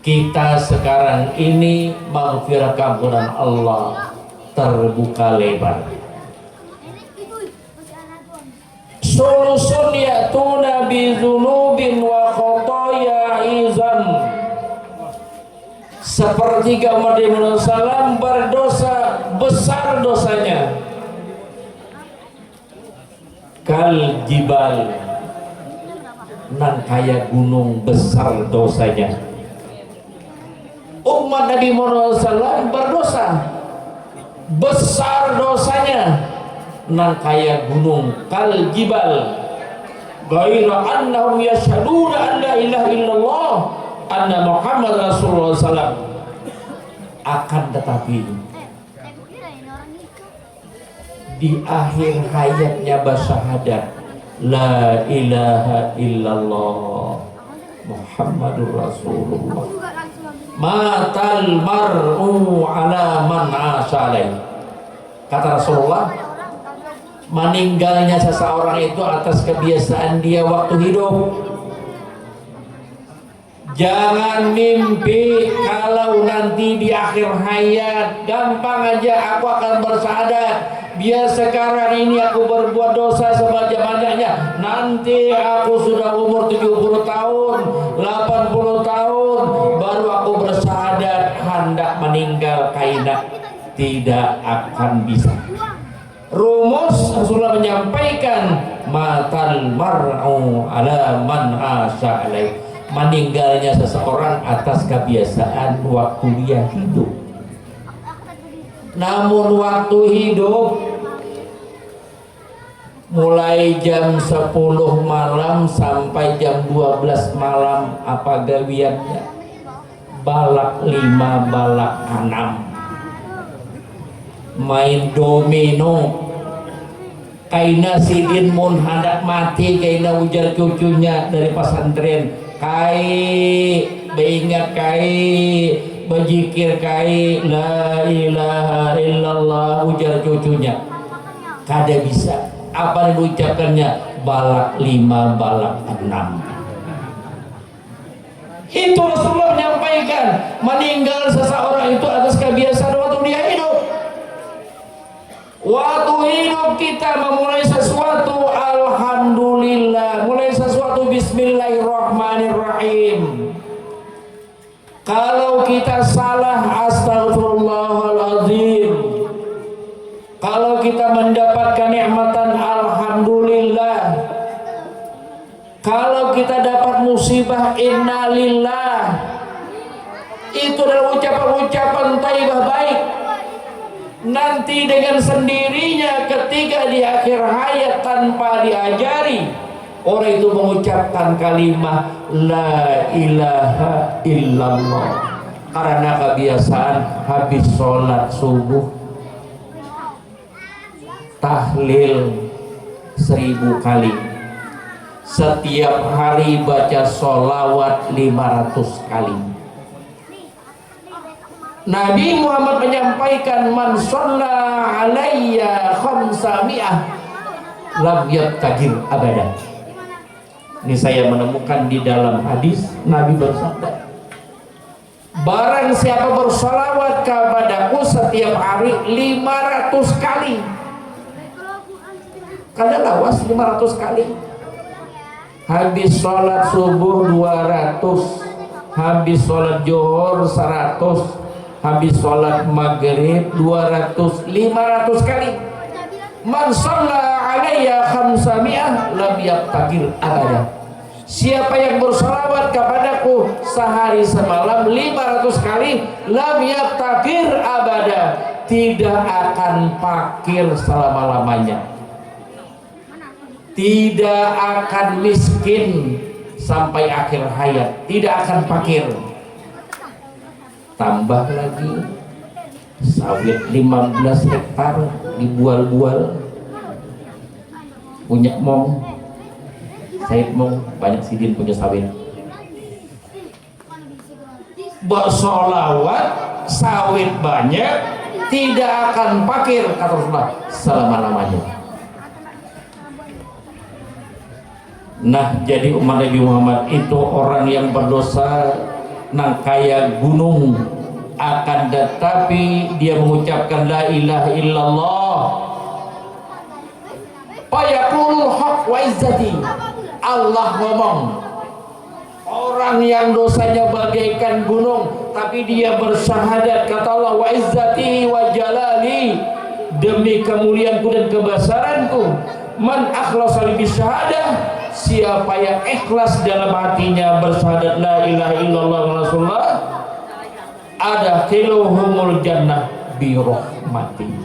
Kita sekarang ini maghfirah keampunan Allah terbuka lebar. Sulusun ya'tuna bi dzunubin wa khotoya izam. Sepertiga umat Muhammad SAW berdosa besar dosanya, kal jibal, nan kaya gunung besar dosanya. Umat Nabi Muhammad SAW berdosa besar dosanya, nan kaya gunung, kal jibal, ghaira annahum yashhaduna an la ilaha illallah anna Muhammad Rasulullah SAW. Akan tetapi di akhir hayatnya bersyahadat la ilaha illallah Muhammadur Rasulullah, matal mar'u ala man asalai. Kata Rasulullah, meninggalnya seseorang itu atas kebiasaan dia waktu hidup. Jangan mimpi kalau nanti di akhir hayat gampang aja aku akan bersyahadat. Biar sekarang ini aku berbuat dosa sebanyak-banyaknya, nanti aku sudah umur 70 tahun, 80 tahun baru aku bersyahadat hendak meninggal kaina. Tidak akan bisa. Rumus Rasulullah menyampaikan matal mar'u ala man asya alaih. Meninggalnya seseorang atas kebiasaan waktu dia hidup. Namun waktu hidup mulai jam 10 malam sampai jam 12 malam apa gawiannya? Balak 5, balak 6, main domino. Kaina sidin mun hendak mati, kaina ujar cucunya dari pesantren, kai beingat kai berzikir kai la ilaha illallah, ujar cucunya. Kada bisa. Apa yang diucapkannya? Balak 5, balak 6. Itu Rasulullah menyampaikan, meninggal seseorang itu atas kebiasaan waktu dia hidup. Waktu hidup kita memulai sesuatu, alhamdulillah, mulai sesuatu bismillahirrahmanirrahim. Kalau kita salah, astagfirullahaladzim. Kalau kita mendapatkan nikmatan, alhamdulillah. Kalau kita dapat musibah, innalillah. Itu adalah ucapan-ucapan thayyibah baik. Nanti dengan sendirinya ketika di akhir hayat tanpa diajari, orang itu mengucapkan kalimat la ilaha illallah karena kebiasaan habis sholat subuh tahlil 1000 kali, setiap hari baca sholawat 500 kali. Nabi Muhammad menyampaikan, man shalla alayya khamsami'ah lam yabtagir abadan. Ini saya menemukan di dalam hadis Nabi bersabda, barang siapa bersalawat kepadaku setiap hari 500 kali, kadang lawas 500 kali. Habis sholat subuh 200, habis sholat zuhur 100, habis sholat maghrib 200, 500 kali. Man shalla alayya khamsami'ah lam yabtagir abada. Siapa yang bersalawat kepadaku sehari semalam 500 kali, lam yaftakir abada, tidak akan fakir selama-lamanya, tidak akan miskin sampai akhir hayat, tidak akan fakir. Tambah lagi sawit 15 hektar dibual-bual, punya mong Said Mong, banyak sidin punya sawit. Bersolawat, sawit banyak, tidak akan fakir kata Rasulullah selama-lamanya. Nah, jadi umat Nabi Muhammad itu orang yang berdosa nang kaya gunung, akan tetapi dia mengucapkan la ilaha illallah, fayaqulul haq wa izzati. Allah ngomong, orang yang dosanya bagaikan gunung tapi dia bersyahadat, kata Allah, wa izzati wa jalali, demi kemuliaanku dan kebesaranku, man akhlasa li bisyahadah, siapa yang ikhlas dalam hatinya bersyahadat la ilaha illallah Rasulullah, adkhiluhumul jannah bi rahmati,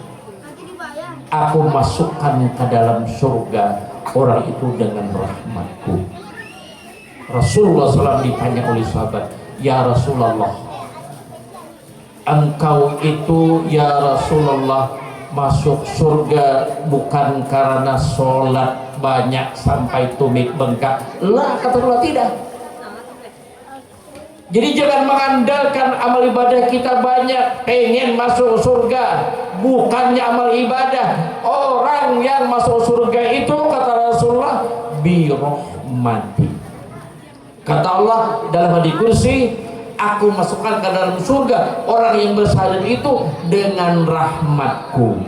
aku masukkan ke dalam surga orang itu dengan rahmatku. Rasulullah SAW ditanya oleh sahabat, ya Rasulullah, engkau itu ya Rasulullah masuk surga bukan karena sholat banyak sampai tumit bengkak? Lah, kata Allah, tidak. Jadi jangan mengandalkan amal ibadah kita banyak pengen masuk surga, bukannya amal ibadah. Orang yang masuk surga itu kata Rasulullah bi rahmati. Kata Allah dalam hadis kursi, aku masukkan ke dalam surga orang yang bersyahadat itu dengan rahmatku.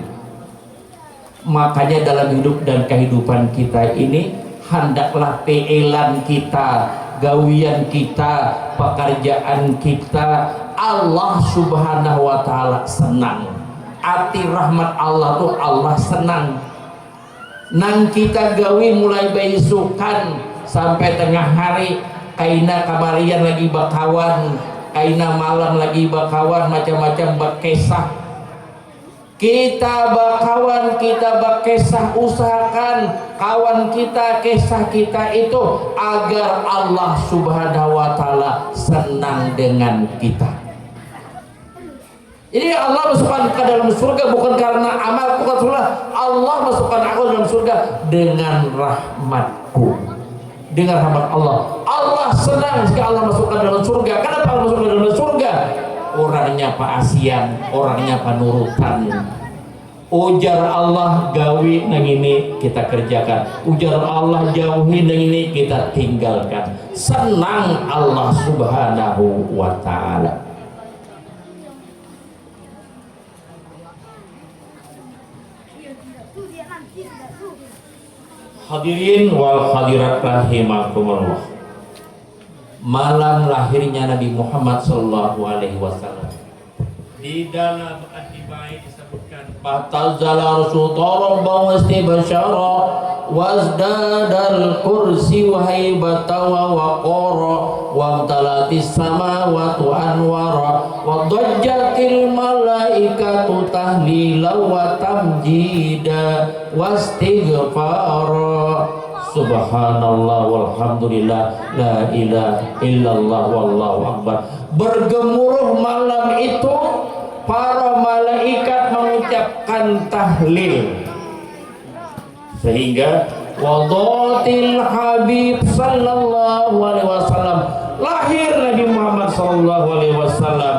Makanya dalam hidup dan kehidupan kita ini hendaklah peelan kita, gawian kita, pekerjaan kita, Allah Subhanahu wa Ta'ala senang. Arti rahmat Allah tuh Allah senang. Nang kita gawi mulai beisukan sampai tengah hari, kaina kamarian lagi bakawan, kaina malam lagi bakawan, macam-macam berkesah. Kita bakawan, kita berkesah, usahakan kawan kita, kisah kita itu agar Allah Subhanahu wa Ta'ala senang dengan kita. Jadi Allah masukkan ke dalam surga bukan karena amal, bukan surga. Allah masukkan aku dalam surga dengan rahmatku, dengan rahmat Allah. Allah senang jika Allah masukkan dalam surga. Kenapa Allah masukkan dalam surga? Orangnya Pak Asian, orangnya penurutan. Ujar Allah gawi nang ini kita kerjakan, ujar Allah jauhi nang ini kita tinggalkan. Senang Allah Subhanahu wa Ta'ala. Hadirin wal hadirat rahimakumullah. Malam lahirnya Nabi Muhammad sallallahu alaihi wasallam, di dalam at-Tibai disebutkan fatazala rasulullah wa istibsyara wazdadal kursi wa haibata wa waqara wa amtalatis samawati anwara wa dajjatil malaikatu tahlila wa tamjida wastighfara. Subhanallah walhamdulillah la ilaha illallah wallahu akbar. Bergemuruh malam itu para malaikat mengucapkan tahlil, sehingga wadatil habib sallallahu alaihi wasallam, lahir Nabi Muhammad sallallahu alaihi wasallam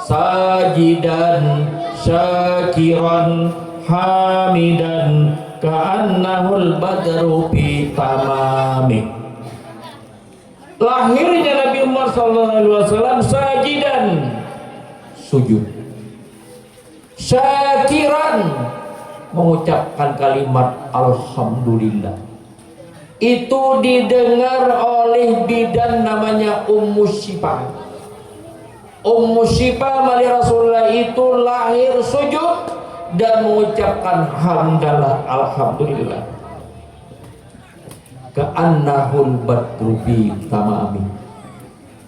sajidan syakiran hamidan ka'annahul badru fi tamami. Lahirnya Nabi Muhammad sallallahu alaihi wasallam sajidan, sujud, syakiran, mengucapkan kalimat alhamdulillah. Itu didengar oleh bidan namanya Ummu Syifa. Ummu Syifa mali Rasulullah itu lahir sujud dan mengucapkan hamdalah alhamdulillah. ka'annahul badru bi tamami.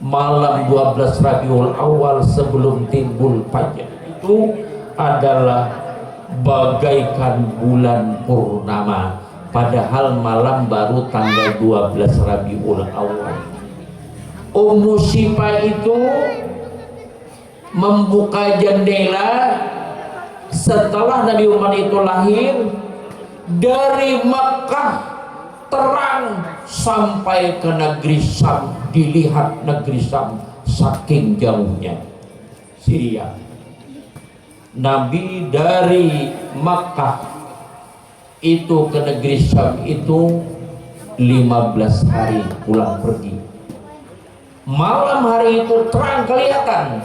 Malam 12 Rabiul Awal sebelum timbul fajar itu adalah bagaikan bulan purnama, padahal malam baru tanggal 12 Rabiul Awal. Ummu Syifa itu membuka jendela setelah Nabi Muhammad itu lahir, dari Makkah terang sampai ke negeri Syam, dilihat negeri Syam saking jauhnya, Syria. Nabi dari Makkah itu ke negeri Syam itu 15 hari pulang pergi. Malam hari itu terang kelihatan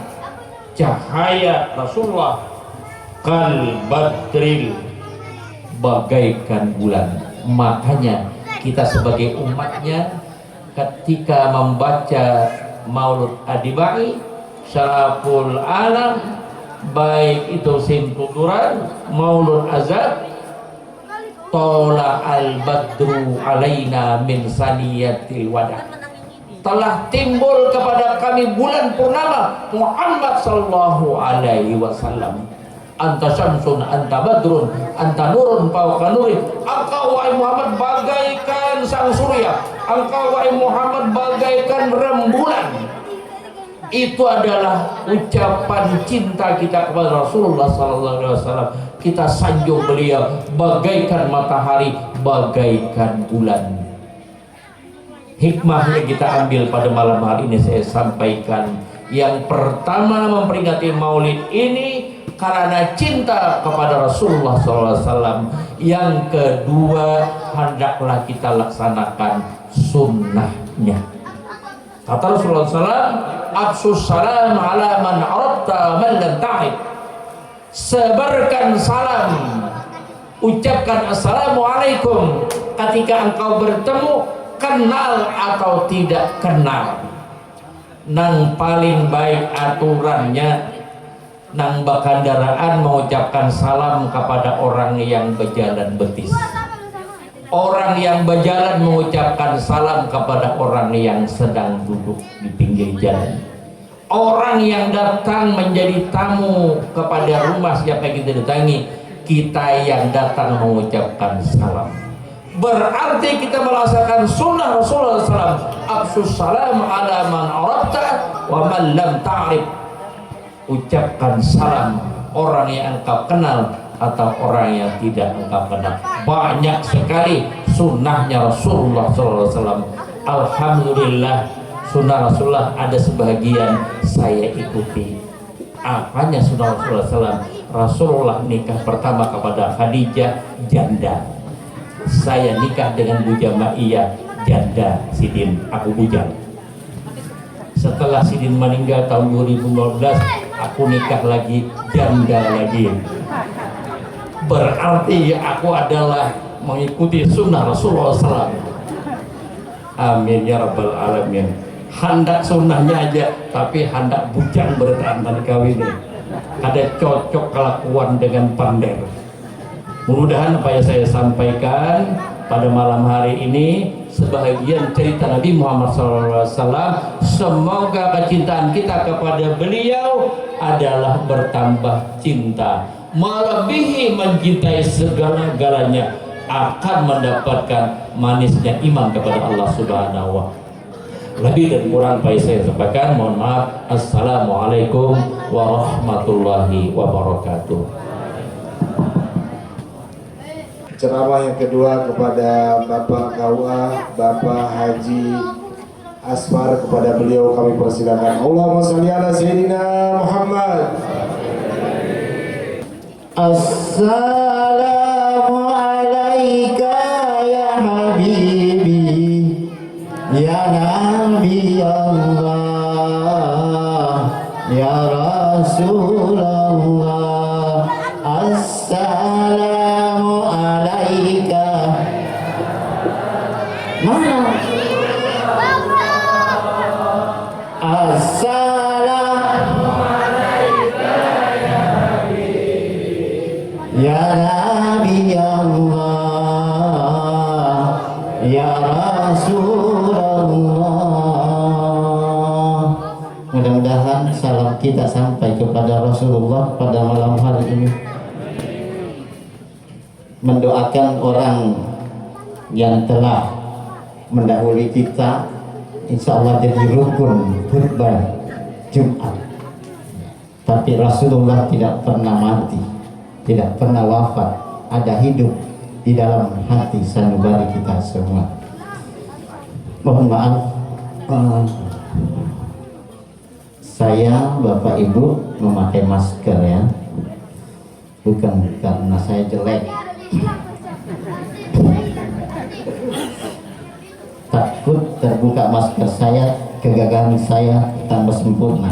cahaya Rasulullah, kal badril, bagaikan bulan. Makanya kita sebagai umatnya ketika membaca Maulud Adibai, Syaraful Alam, baik itu Simtuturan, Maulud Azab, Tola al-badru alaina min saniyatil wada, telah timbul kepada kami bulan purnama Muhammad sallallahu alaihi wasallam. Anta syamsun, anta badrun, anta nurun fawqa nuri. Engkau wahai Muhammad bagaikan sang surya, engkau wahai Muhammad bagaikan rembulan. Itu adalah ucapan cinta kita kepada Rasulullah sallallahu alaihi wasallam. Kita sanjung beliau bagaikan matahari, bagaikan bulan. Hikmah yang kita ambil pada malam hari ini saya sampaikan. Yang pertama, memperingati Maulid ini karena cinta kepada Rasulullah SAW. Yang kedua, hendaklah kita laksanakan sunnahnya. Kata Rasulullah SAW, "Absus salam ala man arabta man lam ta'ib." Sebarkan salam, ucapkan assalamualaikum ketika engkau bertemu, kenal atau tidak kenal. Nang paling baik aturannya, nang bakandaraan mengucapkan salam kepada orang yang berjalan betis. Orang yang berjalan mengucapkan salam kepada orang yang sedang duduk di pinggir jalan. Orang yang datang menjadi tamu kepada rumah siapa yang kita datangi, kita yang datang mengucapkan salam. Berarti kita melaksanakan sunnah Rasulullah SAW. Absus salam ala man arabta wa man lam ta'rif. Ucapkan salam orang yang engkau kenal atau orang yang tidak engkau kenal. Banyak sekali sunnahnya Rasulullah SAW. Alhamdulillah, sunnah Rasulullah ada sebagian saya ikuti. Apanya sunnah Rasulullah SAW? Rasulullah nikah pertama kepada Khadijah, janda. Saya nikah dengan Bu Jamaiyah, janda. Sidin, aku bujang. Setelah Sidin meninggal tahun 2015, aku nikah lagi, janda lagi. Berarti aku adalah mengikuti sunnah Rasulullah SAW. Amin ya rabbal alamin. Hendak sunnahnya aja, tapi hendak bujang bertanda kawin. Ada cocok kelakuan dengan pander. Mudah-mudahan apa yang saya sampaikan pada malam hari ini sebahagian cerita Nabi Muhammad SAW. Semoga kecintaan kita kepada beliau adalah bertambah cinta, melebihi mencintai segala-galanya, akan mendapatkan manisnya iman kepada Allah Subhanahu wa Ta'ala. Lebih dan kurang baik saya sampaikan, mohon maaf. Assalamualaikum warahmatullahi wabarakatuh. Ceramah yang kedua kepada Bapak KUA, Bapak Haji Asmar, kepada beliau kami persilakan. Allahumma sholli ala Sayyidina Muhammad. Assalamu alaika ya habibi ya nabi Allah ya Rasulullah. Assalamu alaika. Mana? Assalamu alaika ya habibi ya nabi Allah ya Rasulullah. Mudah-mudahan salam kita sampai kepada Rasulullah pada malam hari ini. Mendoakan orang yang telah mendahului kita, insya Allah jadi rukun khutbah Jumat. Tapi Rasulullah tidak pernah mati, tidak pernah wafat, ada hidup di dalam hati sanubari kita semua. Mohon maaf, saya Bapak Ibu memakai masker ya, bukan karena saya jelek, takut terbuka masker saya, kegagalan saya tambah sempurna.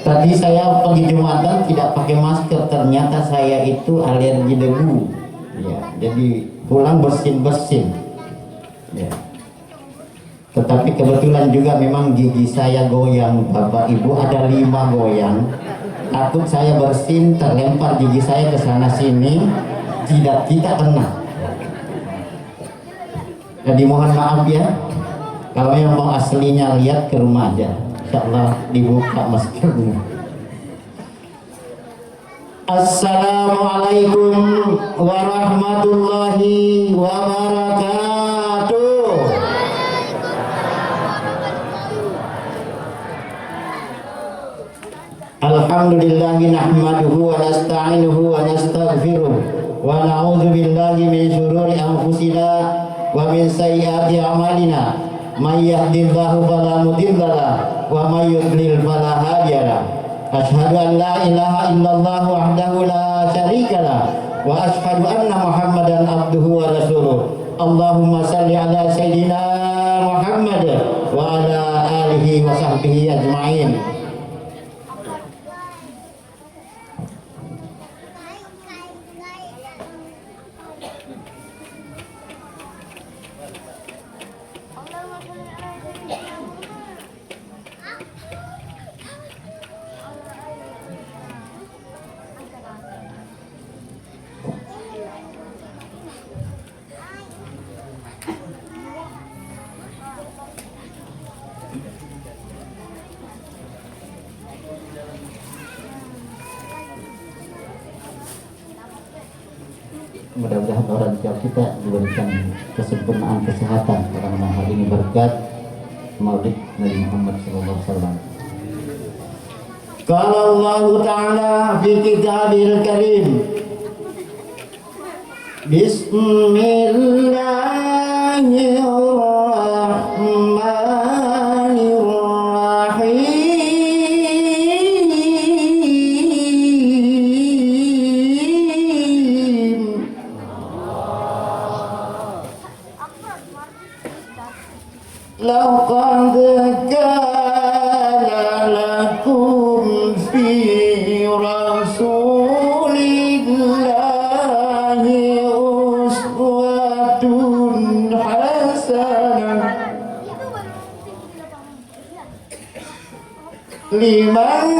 Tadi saya pergi Jumatan tidak pakai masker, ternyata saya itu alergi debu ya, jadi pulang bersin-bersin ya. Tetapi kebetulan juga memang gigi saya goyang Bapak Ibu, ada 5 goyang. Takut saya bersin terlempar gigi saya ke sana sini, tidak kena. Jadi mohon maaf ya, kalau yang mau aslinya lihat ke rumah aja, insyaallah dibuka maskernya. Assalamualaikum warahmatullahi wabarakatuh. Alhamdulillahi nahmaduhu wa nasta'inuhu wa nastaghfiruh wa na'udzu billahi min syururi anfusina wa min sayyiati a'malina. May yahdihillahu fala mudhillalah wa may yudlil fala hadiyalah. Asyhadu an la ilaha illallah wahdahu la syarikalah wa asyhadu anna Muhammadan abduhu wa rasuluh. Allahumma shalli ala sayyidina Muhammad wa ala alihi wa sahbihi ajma'in. Mudah-mudahan orang tua kita diberikan kesempurnaan kesehatan karena hari ini berkat Maulid Nabi Muhammad SAW. Qala Allah Ta'ala fi kitabil karim, Bismillahirrahmanirrahim. Laqad kana lakum fi rasulillahi uswatun hasanah liman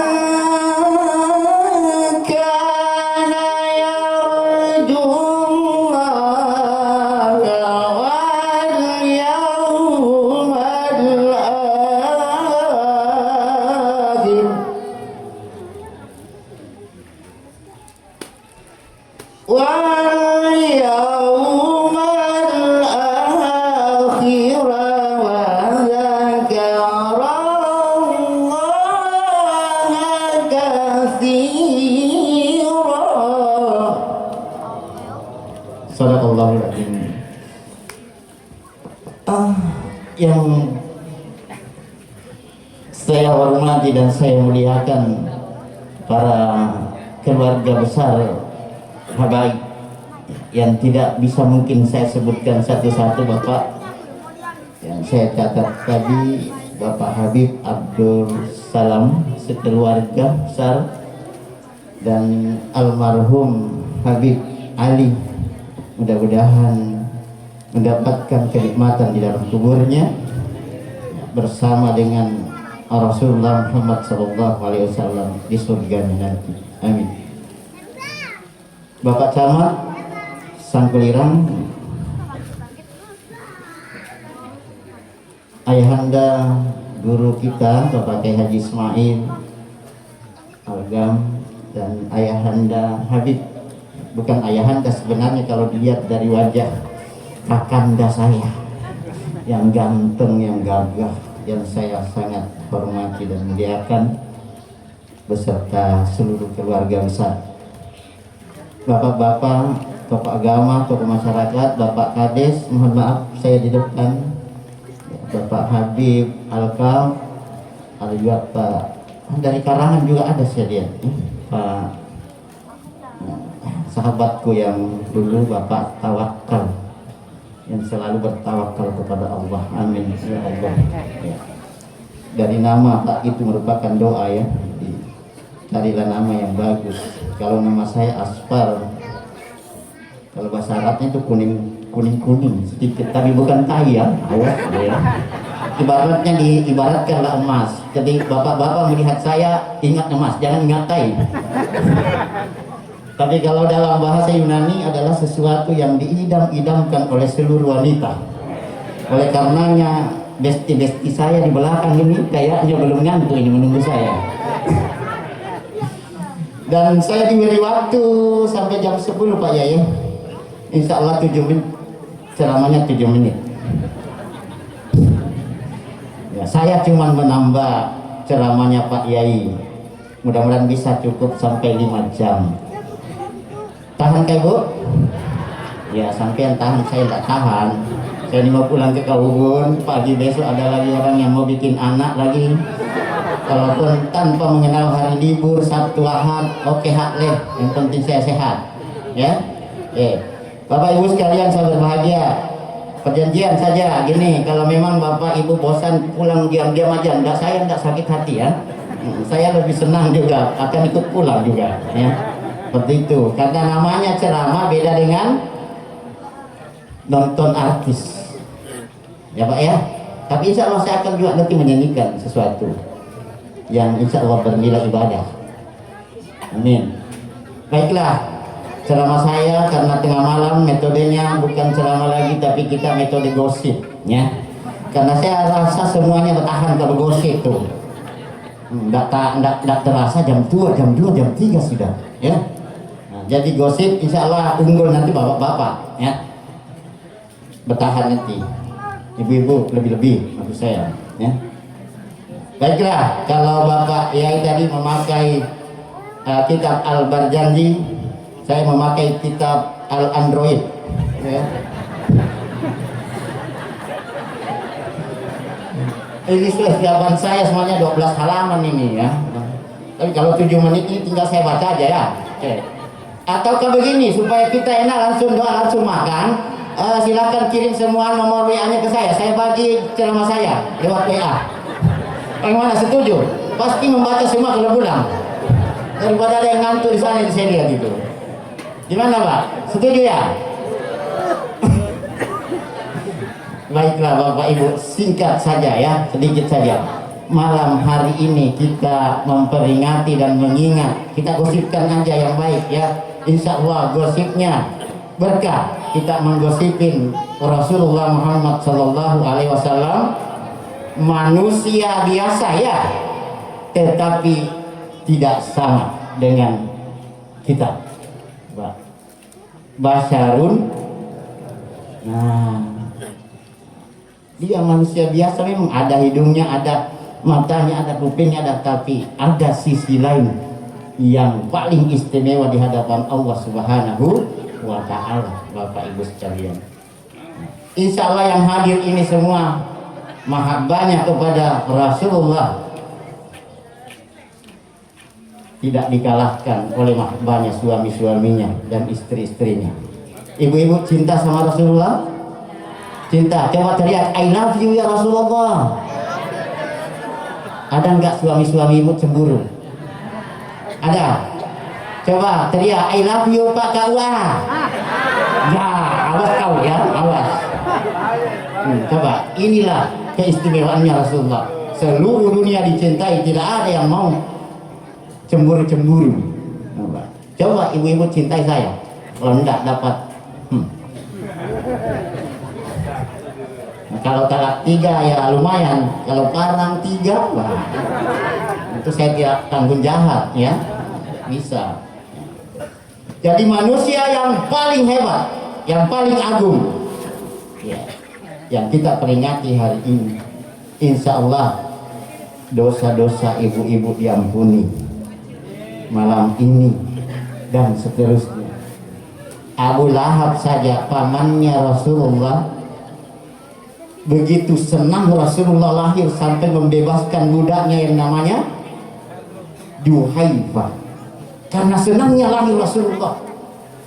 kana yarjullaha wal yawmal akhir wal yawmal akhir wa dzakarallaha katsira. Sadaqallahul adzim. Yang saya hormati dan saya muliakan para keluarga besar habaib yang tidak bisa mungkin saya sebutkan satu-satu, Bapak yang saya catat tadi, Bapak Habib Abdul Salam sekeluarga besar dan almarhum Habib Ali, mudah-mudahan mendapatkan kenikmatan di dalam kuburnya bersama dengan Rasulullah Muhammad SAW di surganya nanti. Amin. Bapak Camat Sangkulirang, ayahanda guru kita Bapak Kiai Haji Ismail Algam dan ayahanda Habib, bukan ayahanda sebenarnya kalau dilihat dari wajah, kakanda saya yang ganteng, yang gagah, yang saya sangat hormati dan muliakan, beserta seluruh keluarga besar, bapak-bapak, tokoh agama, tokoh masyarakat, Bapak Kades, mohon maaf saya di depan, Bapak Habib Alkam, ada juga Pak dari Karangan juga ada saya lihat, Pak sahabatku yang dulu Bapak Tawakal, yang selalu bertawakal kepada Allah, amin ya Allah. Ya. Dari nama Pak itu merupakan doa ya, carilah nama yang bagus. Kalau nama saya Aspar, kalau bahasa Arabnya itu kuning sedikit, tapi bukan tai ya, awas ya. Ibaratnya diibaratkanlah emas. Jadi bapak-bapak melihat saya ingat emas, jangan ingat tai. Tapi kalau dalam bahasa Yunani adalah sesuatu yang diidam-idamkan oleh seluruh wanita. Oleh karenanya besti-besti saya di belakang ini kayaknya belum ngantuk ini menunggu saya. Dan saya diberi waktu sampai jam 10 Pak Yai. Insya Allah 7 menit, ceramahnya 7 menit. Ya, saya cuma menambah ceramahnya Pak Yai. Mudah-mudahan bisa cukup sampai 5 jam. Tahan kayak Bu? Ya sampai tahan, saya tidak tahan. Saya ini mau pulang ke Kaubun, pagi besok ada lagi orang yang mau bikin anak lagi. Kalaupun tanpa mengenal hari libur, Sabtu Ahad, oke hak leh, yang penting saya sehat. Ya, Bapak Ibu sekalian saya berbahagia. Perjanjian saja gini, kalau memang Bapak Ibu bosan pulang diam-diam aja, saya tidak sakit hati ya. Saya lebih senang juga, akan ikut pulang juga ya. Seperti itu, karena namanya ceramah beda dengan nonton artis ya Pak ya. Tapi insya Allah saya akan juga nanti menyanyikan sesuatu yang insya Allah bernilai ibadah, amin. Baiklah, ceramah saya karena tengah malam, metodenya bukan ceramah lagi tapi kita metode gosip ya. Karena saya rasa semuanya bertahan kalau gosip tuh enggak terasa jam 2, jam 2, jam 3 sudah ya. Jadi gosip insya Allah unggul nanti bapak-bapak ya, bertahan nanti, ibu-ibu lebih-lebih maksud saya ya. Baiklah, kalau Bapak Yai tadi memakai kitab Al-Barjanji, saya memakai kitab Al-Android ya. Ini persiapan saya semuanya 12 halaman ini ya. Tapi kalau 7 menit ini tinggal saya baca aja ya. Oke. Ataukah begini, supaya kita enak langsung doa langsung makan, silakan kirim semua nomor WA-nya ke saya bagi ceramah saya lewat WA. Bagaimana, setuju? Pasti membaca semua kalau pulang, daripada ada yang ngantuk di sana di sini gitu. Gimana Pak? Setuju ya? Baiklah Bapak Ibu, singkat saja ya, sedikit saja. Malam hari ini kita memperingati dan mengingat, kita gosipkan aja yang baik ya. Insya Allah gosipnya berkah, kita menggosipin Rasulullah Muhammad Sallallahu Alaihi Wasallam, manusia biasa ya, tetapi tidak sama dengan kita. Basyarun, nah dia manusia biasa, memang ada hidungnya, ada matanya, ada kupingnya, ada, tapi ada sisi lain yang paling istimewa di hadapan Allah Subhanahu wa Ta'ala. Bapak Ibu sekalian, insya Allah yang hadir ini semua mahabbahnya kepada Rasulullah tidak dikalahkan oleh mahabbahnya suami-suaminya dan istri-istrinya. Ibu-ibu cinta sama Rasulullah? Cinta, coba teriak I love you ya Rasulullah. Ada nggak suami-suami ibu cemburu? Ada? Coba teriak I love you Pak Kawa. Ya, awas kau ya, awas. Coba, inilah keistimewaannya Rasulullah. Seluruh dunia dicintai, tidak ada yang mau cemburu-cemburu. Coba ibu-ibu cintai saya. Kalau enggak dapat Kalau talak 3 ya lumayan, kalau parang 3 wah, itu saya tidak tanggung jahat ya, bisa. Jadi manusia yang paling hebat, yang paling agung ya, yang kita peringati hari ini, insya Allah dosa-dosa ibu-ibu diampuni malam ini dan seterusnya. Abu Lahab saja pamannya Rasulullah, begitu senang Rasulullah lahir sampai membebaskan budaknya yang namanya Juhaifah, karena senangnya lahir Rasulullah.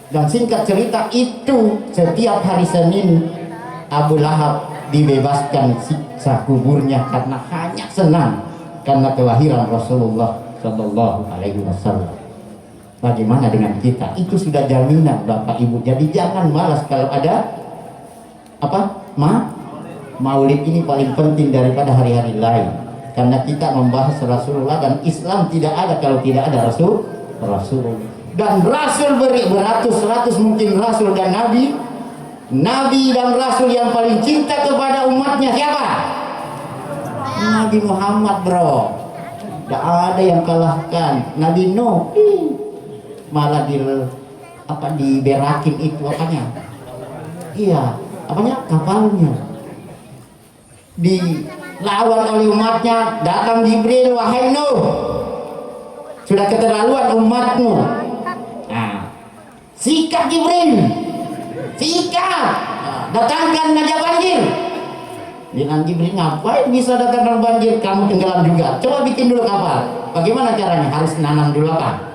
Dan singkat cerita itu setiap hari Senin Abu Lahab dibebaskan siksa kuburnya karena hanya senang karena kelahiran Rasulullah Shallallahu Alaihi Wasallam. Bagaimana dengan kita? Itu sudah jaminan Bapak Ibu. Jadi jangan malas kalau ada apa? Maulid ini paling penting daripada hari-hari lain, karena kita membahas Rasulullah, dan Islam tidak ada kalau tidak ada Rasulullah. Dan Rasul beratus-ratus mungkin Rasul dan Nabi dan Rasul yang paling cinta kepada umatnya siapa? Nabi Muhammad, bro. Tidak ada yang kalahkan. Nabi Nuh malah diberakin itu apanya? Iya, apanya? Kapalnya. Dilawan oleh umatnya, datang Jibril, wahai Nuh, sudah keterlaluan umatmu. Nah, sikat Jibril, sikat, datangkan Raja banjir. Bilang Jibril, ngapain bisa datangkan banjir, kamu tenggelam juga, coba bikin dulu kapal. Bagaimana caranya? Harus nanam dulu apa?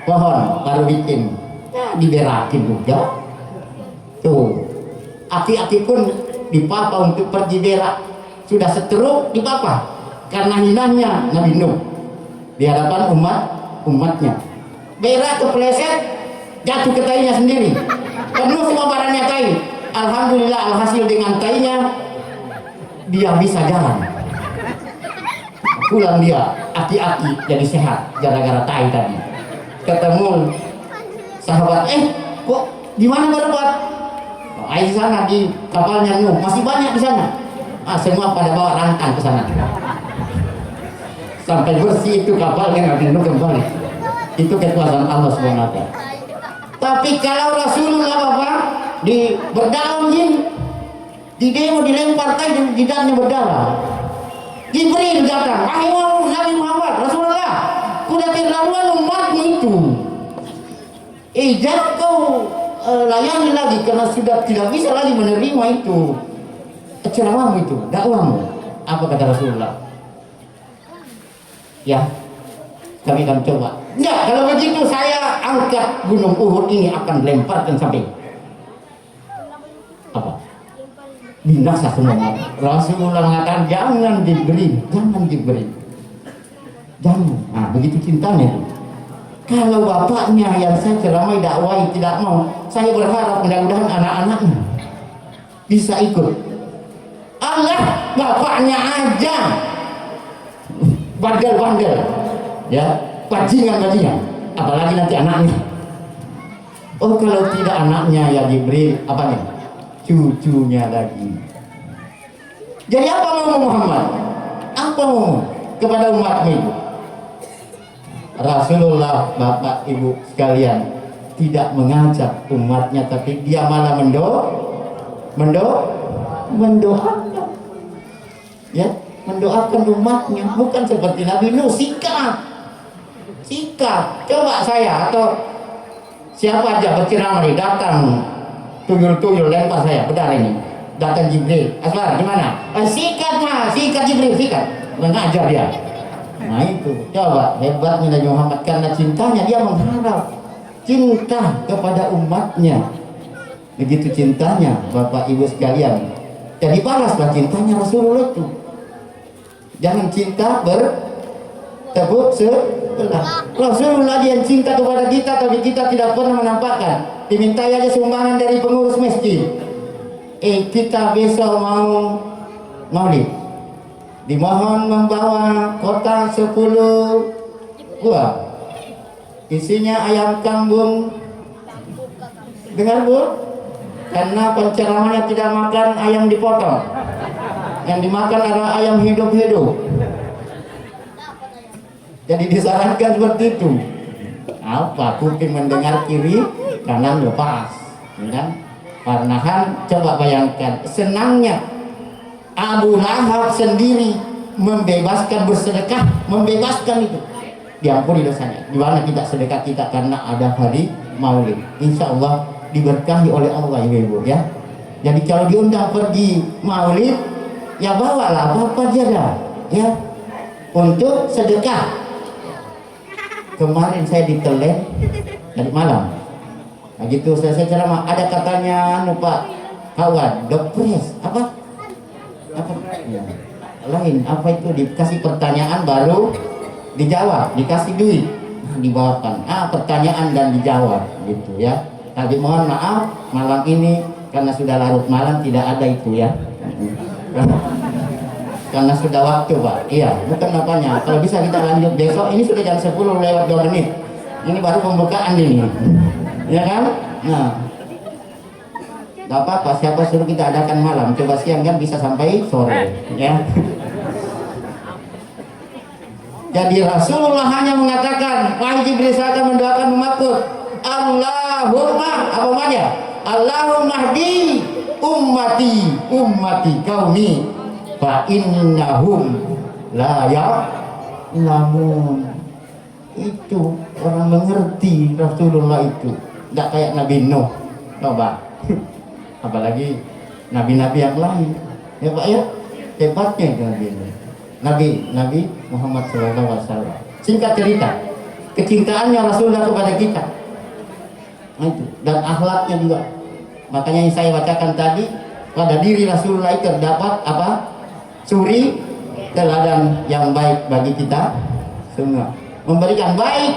Pohon, baru bikin. Ya, diberakin juga. Tuh, aki-aki pun dipapa untuk pergi berak, sudah seteruk dipapa karena hinanya Nabi Nuh di hadapan umatnya. Berak kepleset, jatuh ke tainya sendiri, penuh semua barangnya tai. Alhamdulillah, alhasil dengan tainya dia bisa jalan. Pulang dia aki-aki jadi sehat gara-gara tai tadi. Ketemu sahabat, kok gimana berbuat? Air di sana di kapalnya Nuh masih banyak di sana. Semua pada bawa rantang ke sana. Sampai bersih itu kapalnya Nabi Nuh kembali. Itu kekuasaan Allah SWT. Tapi kalau Rasulullah Bapak berdalam jin, di demo dilempar tai dan jidatnya berdarah. Jibril datang, wahai Nabi Muhammad, Rasulullah, kuda terlaluan umatmu itu. Jangan kau layani lagi karena sudah tidak bisa lagi menerima itu ceramahmu itu, dakwahmu. Apa kata Rasulullah? Ya, kami akan coba. Enggak, kalau begitu saya angkat gunung Uhud ini, akan lemparkan sampai apa? Binasa semuanya. Rasulullah mengatakan jangan diberi. Jangan. Nah, begitu cintanya itu. Kalau bapaknya yang saya ceramai dakwai tidak mau, saya berharap mudah-mudahan anak-anaknya bisa ikut. Allah, bapaknya aja bandel-bandel, ya, bajingan-bajingan, apalagi nanti anaknya. Oh, kalau tidak anaknya ya Jibril, apa nih? Cucunya lagi. Jadi apa mau Muhammad? Apa mau kepada umatnya itu? Rasulullah, Bapak Ibu sekalian, tidak mengajak umatnya, tapi dia malah mendoakan, ya, mendoakan umatnya. Bukan seperti Nabi Nuh, sikat. Coba saya atau siapa aja berceramah nih, datang tuyul lempar saya pedang ini, datang Jibril, Asbar gimana? Sikat Jibril, sikat, mengajar dia. Nah itu, coba hebatnya Nabi Muhammad, karena cintanya dia mengharap cinta kepada umatnya. Begitu cintanya Bapak Ibu sekalian, jadi balaslah cintanya Rasulullah itu. Jangan cinta bertepuk sebelah. Rasulullah yang cinta kepada kita, tapi kita tidak pernah menampakkan. Dimintai aja sumbangan dari pengurus masjid. Kita besok mau maulid, dimohon membawa kotak 10 buah, isinya ayam kambing. Dengar Bu? Karena penceramahnya tidak makan ayam dipotong. Yang dimakan adalah ayam hidup-hidup. Jadi disarankan seperti itu. Apa? Kuping mendengar kiri, kanan lepas. Ya kan? Karena kan coba bayangkan senangnya Abu Lahab sendiri membebaskan bersedekah, membebaskan itu. Diampuni dosanya. Di mana kita sedekah kita karena ada hari Maulid. Insya Allah diberkahi oleh Allah ibu-ibu ya. Jadi kalau diundang pergi Maulid, ya bawalah apa aja dah, ya, untuk sedekah. Kemarin saya ditelan dari malam. Nah gitu saya ceramah, ada katanya Pak kawan, depres apa? Ya. Lain apa itu dikasih pertanyaan baru dijawab, dikasih duit, dibawakan. Pertanyaan dan dijawab gitu ya. Tapi mohon maaf malam ini karena sudah larut malam tidak ada itu ya. Karena sudah waktu Pak, iya bukan apanya. Kalau bisa kita lanjut besok, ini sudah jam 10 lewat 2 menit. Ini baru pembukaan ini, ya kan? Nah, gak apa-apa, siapa suruh kita adakan malam, coba siang kan bisa sampai sore, ya. Jadi Rasulullah hanya mengatakan, wahai Jibril saya akan mendoakan umatku, Allahumma, apa namanya? Allahumma hdi ummati kaumi fa innahum la ya'lamun. Itu orang mengerti Rasulullah itu, tidak kayak Nabi Nuh, coba. Apalagi nabi-nabi yang lain, ya Pak ya, hebatnya itu Nabi Muhammad SAW. Singkat cerita, kecintaannya Rasulullah kepada kita, nah, itu, dan akhlaknya juga. Makanya yang saya bacakan tadi, pada diri Rasulullah itu terdapat apa? Suri teladan yang baik bagi kita semua. Memberikan baik,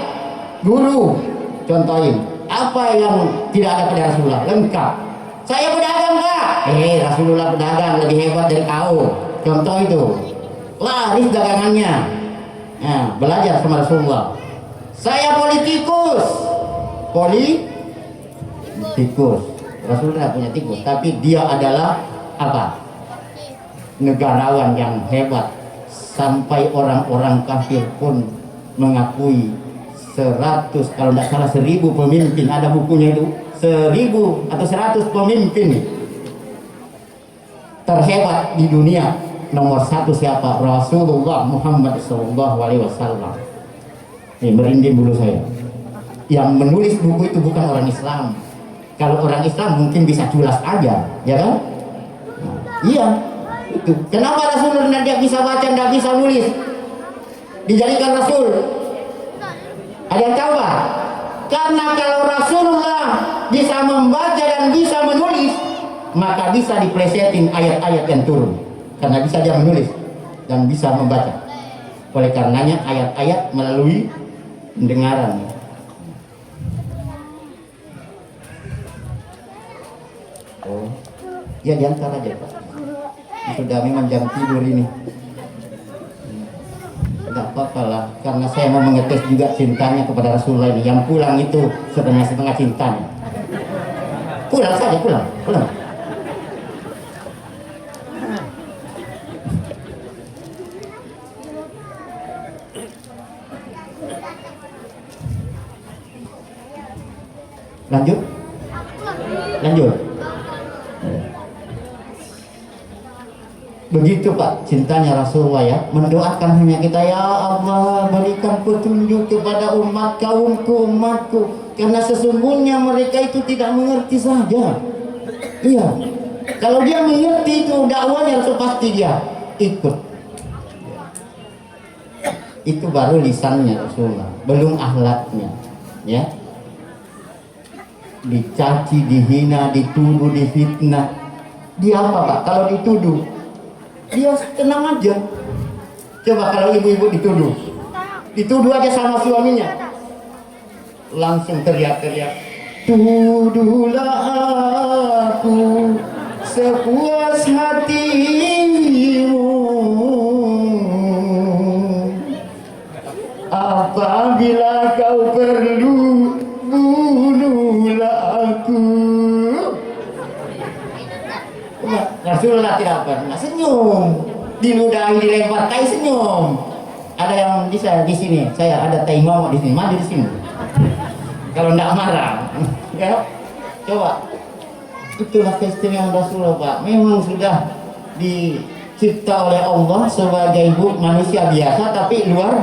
guru, contohin apa yang tidak ada pada Rasulullah, lengkap. Saya pedagang Pak, Rasulullah pedagang lebih hebat dari kau. Contoh itu, laris dagangannya. Nah, belajar sama Rasulullah. Saya politikus. Rasulullah punya tikus, tapi dia adalah apa? Negarawan yang hebat. Sampai orang-orang kafir pun mengakui 100, kalau tidak salah 1000 pemimpin, ada bukunya itu, 1000 atau 100 pemimpin terhebat di dunia. Nomor 1 siapa? Rasulullah Muhammad SAW. Ini merinding bulu saya. Yang menulis buku itu bukan orang Islam. Kalau orang Islam mungkin bisa culas aja, ya kan? Nah, iya. Itu. Kenapa Rasulullah tidak bisa baca, tidak bisa nulis? Dijadikan Rasul. Ada yang tahu Pak? Karena kalau Rasulullah bisa membaca dan bisa menulis, maka bisa diplesetin ayat-ayat yang turun. Karena bisa dia menulis dan bisa membaca. Oleh karenanya ayat-ayat melalui pendengaran. Oh, ya diantar aja Pak. Sudah memang jam tidur ini. Tidak apa-apa lah, karena saya mau mengetes juga cintanya kepada Rasulullah ini. Yang pulang itu setengah-setengah cintanya. Pulang saja, pulang. Lanjut. Begitu Pak cintanya Rasulullah ya, mendoakan hanya kita, ya Allah berikan petunjuk kepada umatku, karena sesungguhnya mereka itu tidak mengerti saja. Iya, kalau dia mengerti itu dakwahnya itu pasti dia ikut. Itu baru lisannya Rasulullah, belum akhlaknya, ya. Dicaci, dihina, dituduh, difitnah. Dia apa Pak? Kalau dituduh, dia tenang aja. Coba kalau ibu-ibu dituduh aja sama suaminya, langsung teriak-teriak, tuduhlah aku sepuas hatimu, apabila kau perlu bunuhlah aku. Rasulullah tidak pernah. senyum, diludahi dilempar tai senyum. Ada yang bisa di sini, saya ada tai momok di sini, maju di sini. Kalau enggak marah, ya coba. Itulah keistimewaan Rasulullah, Pak. Memang sudah dicipta oleh Allah sebagai manusia biasa, tapi luar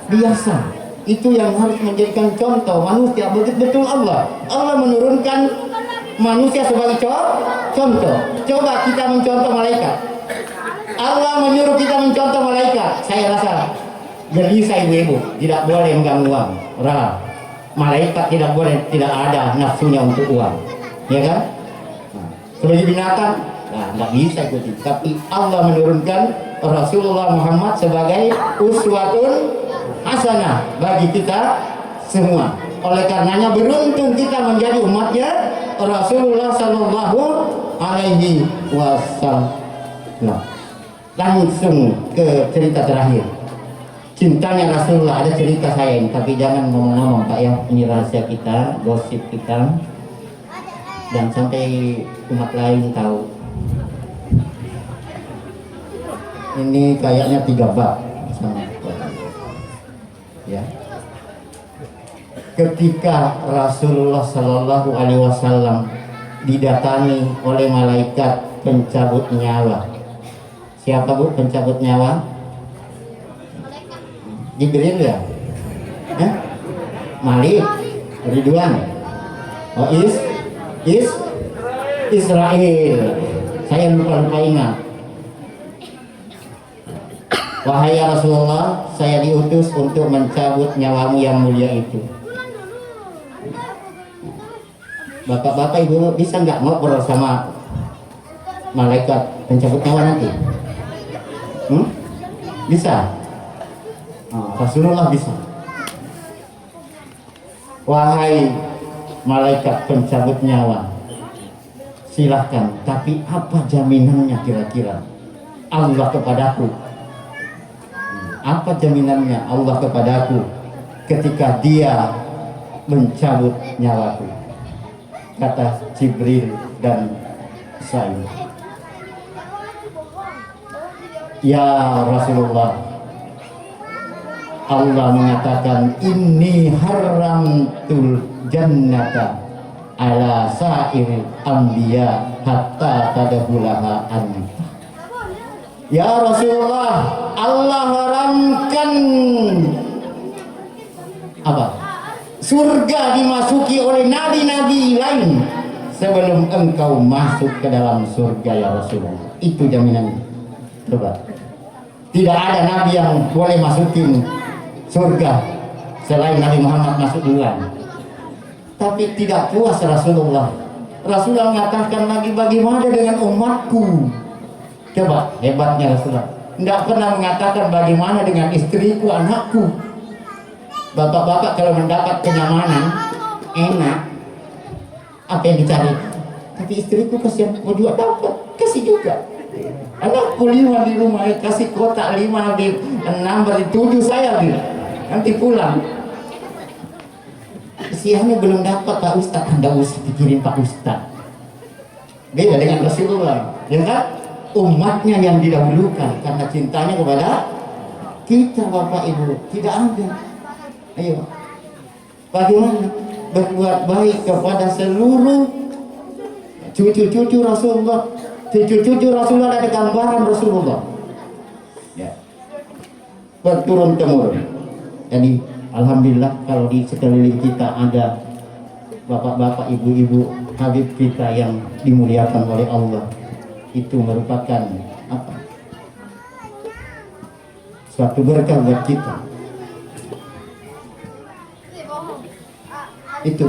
biasa. Itu yang harus menjadikan contoh manusia betul-betul Allah. Allah menurunkan manusia sebagai contoh. Coba kita mencontoh malaikat. Allah menyuruh kita mencontoh malaikat. Saya rasa gelisah ibu-ibu, tidak boleh mengganggu uang. Malaikat tidak boleh, tidak ada nafsunya untuk uang, ya kan? Sebagai binatang, nggak bisa ikuti. Tapi Allah menurunkan Rasulullah Muhammad sebagai uswatun hasanah bagi kita semua. Oleh karenanya beruntung kita menjadi umatnya Rasulullah Sallallahu Alaihi Wasallam. Langsung ke cerita terakhir. Cintanya Rasulullah, ada cerita saya ini, tapi jangan ngomong-ngomong Pak ya, ini rahasia kita, gosip kita, dan sampai umat lain tahu. Ini kayaknya 3 bab sama ya. Ketika Rasulullah Sallallahu Alaihi Wasallam didatangi oleh malaikat pencabut nyawa. Siapa Bu pencabut nyawa? Jibril ya? Malik, Ridwan, oh Israel. Saya lupa ingat. Wahai ya Rasulullah, saya diutus untuk mencabut nyawamu yang mulia itu. Bapak-bapak ibu bisa nggak ngobrol sama malaikat pencabut nyawa nanti? Bisa? Rasulullah bisa. Wahai malaikat pencabut nyawa, silahkan. Tapi apa jaminannya kira-kira Allah kepadaku? Apa jaminannya Allah kepadaku ketika Dia mencabut nyawaku? Kata Jibril dan saya, ya Rasulullah, Allah mengatakan inni haramtul jannata ala sa'iril anbiya hatta tadkhulaha anta. Ya Rasulullah, Allah haramkan apa? Surga dimasuki oleh nabi-nabi lain sebelum engkau masuk ke dalam surga ya Rasulullah. Itu jaminannya. Coba. Tidak ada nabi yang boleh masukin surga selain Nabi Muhammad masuk duluan. Tapi tidak puas Rasulullah. Rasulullah mengatakan lagi, bagaimana dengan umatku? Coba hebatnya Rasulullah. Tidak pernah mengatakan bagaimana dengan istriku, anakku. Bapak-bapak kalau mendapat kenyamanan enak, apa yang dicari? Tapi istriku kasihan, mau juga dapat, kasih juga. Anakku 5 di rumah, kasih kotak 5 di 6 di 7 saya bilang. Nanti pulang. Kasihannya belum dapat Pak Ustadz, Anda usah pikirin Pak Ustadz. Beda dengan Rasulullah, ya kan? Umatnya yang didahulukan karena cintanya kepada kita Bapak Ibu. Tidak ada. Ayo, bagaimana berbuat baik kepada seluruh cucu-cucu Rasulullah. Cucu-cucu Rasulullah ada gambaran Rasulullah. Ya. Berturun temurun. Jadi alhamdulillah kalau di sekeliling kita ada bapak-bapak, ibu-ibu, habib kita yang dimuliakan oleh Allah. Itu merupakan apa? Suatu berkah buat kita. Itu.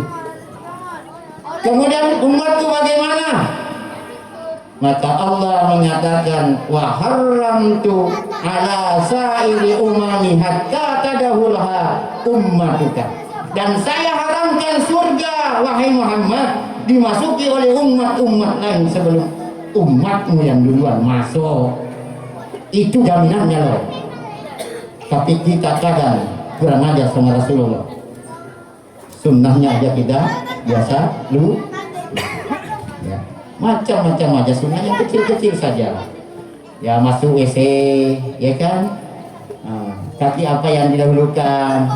Kemudian umatku bagaimana? Maka Allah menyatakan wa haramtu ala sa'iri umami hatta tadahulha ummatuka. Dan saya haramkan surga wahai Muhammad dimasuki oleh umat-umat lain sebelum umatmu yang duluan masuk. Itu jaminannya loh. Tapi kita kadang kurang ajar sama Rasulullah. Sunnahnya aja kita biasa lu ya. Macam-macam aja sunnah yang kecil-kecil saja. ya masuk WC, ya kan? Tapi apa yang didahulukan?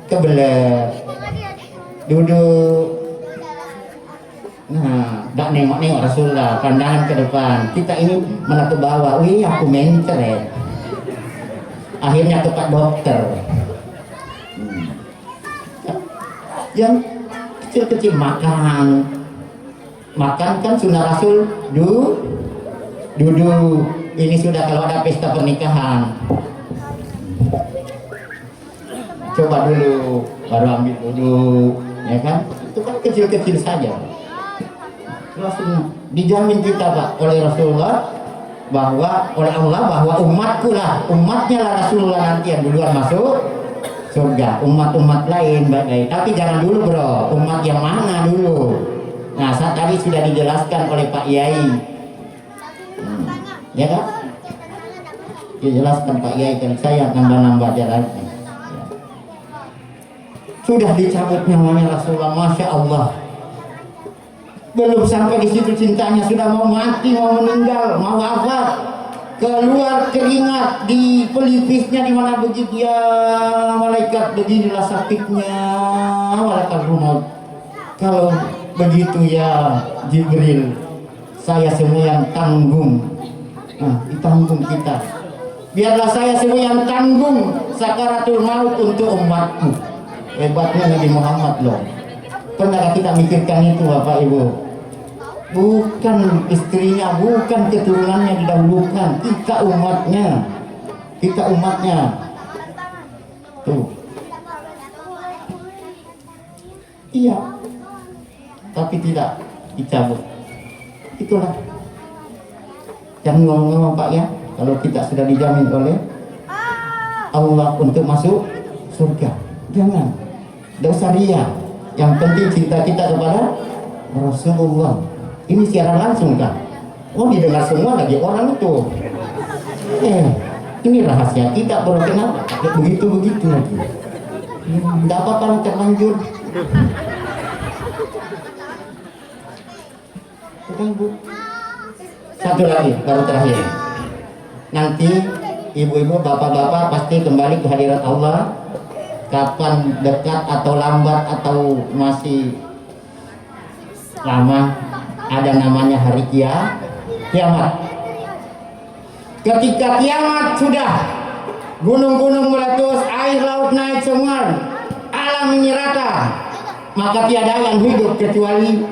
Kebelet, duduk. Nah, gak nengok-nengok Rasulullah, pandangan ke depan. Kita ini malah ke bawah. Wih, aku mencret. Akhirnya ke Pak Dokter. Yang kecil-kecil makan kan sunnah Rasul. Duduk. Ini sudah kalau ada pesta pernikahan. Coba dulu, baru ambil duduk, ya kan? Itu kan kecil-kecil saja. Rasulullah dijamin kita Pak oleh Rasulullah bahwa oleh Allah bahwa umatnya lah Rasulullah nanti yang duluan masuk surga. Umat-umat lain bagai, tapi jangan dulu bro, umat yang mana dulu? Nah saat tadi sudah dijelaskan oleh Pak Yai, ya kan? Dijelaskan Pak Yai dan saya nambah-nambah jalannya. Sudah dicabut nyawanya Rasulullah, masya Allah. Belum sampai di situ cintanya sudah mau mati, mau meninggal, mau wafat. Keluar keringat di pelipisnya di mana begitu ya malaikat, beginilah sakitnya malaikat maut. Kalau begitu ya Jibril, saya semua yang tanggung. Nah, ditanggung kita. Biarlah saya semua yang tanggung sakaratul maut untuk umatku. Hebatnya Nabi Muhammad loh. Pernahkah kita mikirkan itu Bapak Ibu? Bukan istrinya, bukan keturunannya didahulukan, kita umatnya. Tuh. Iya. Tapi tidak dicabut. Itulah. Jangan ngomong-ngomong Pak ya, kalau kita sudah dijamin oleh Allah untuk masuk surga. Jangan. Dosa ria. Yang penting cinta kita kepada Rasulullah. Ini siaran langsung kan? Oh didengar semua lagi orang itu. Ini rahasia kita bro, kenapa? Begitu lagi. Tidak apa-apa terlanjur. Satu lagi, baru terakhir. Nanti ibu-ibu, bapak-bapak pasti kembali ke hadirat Allah. Kapan dekat atau lambat atau masih lama, ada namanya hari kiamat. Ketika kiamat sudah, gunung-gunung meletus, air laut naik semua, alam ini rata, maka tiada yang hidup kecuali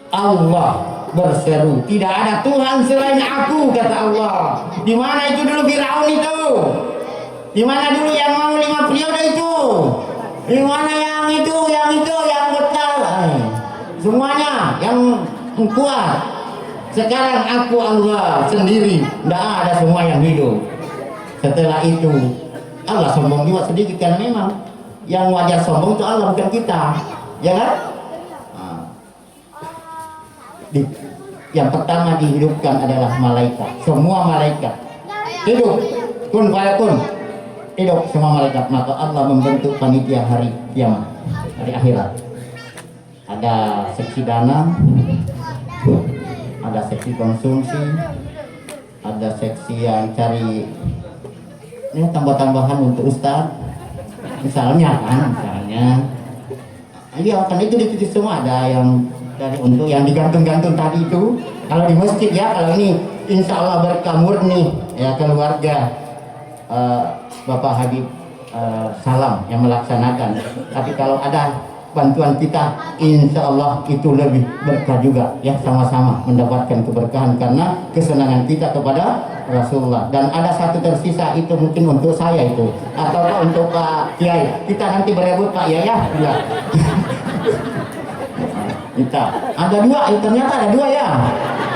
Allah berseru, tidak ada Tuhan selain aku, kata Allah. Di mana itu dulu Firaun itu? Di mana dulu yang mau 5 periode itu? Di mana yang betal? Semuanya yang kuat. Sekarang aku Allah sendiri, tidak ada semua yang hidup. Setelah itu Allah sombong juga sedikit karena memang yang wajar sombong itu Allah bukan kita, ya kan? Yang pertama dihidupkan adalah malaikat. Semua malaikat hidup, kun fayakun, hidup semua malaikat. Maka Allah membentuk panitia hari kiamat, hari akhirat. Ada seksi dana, ada seksi konsumsi, ada seksi yang cari ini tambah-tambahan untuk ustaz, misalnya. Iya kan itu di semua ada yang dari untuk yang digantung-gantung tadi itu. Kalau di masjid ya, kalau ini insya Allah berkah murni ya keluarga Bapak Habib Salam yang melaksanakan. Tapi kalau ada bantuan kita, insya Allah itu lebih berkah juga ya, sama-sama mendapatkan keberkahan karena kesenangan kita kepada Rasulullah. Dan ada satu tersisa itu mungkin untuk saya itu atau untuk Pak Kiai, kita nanti berebut Pak ya. Kita ada 2, ternyata ada 2 ya.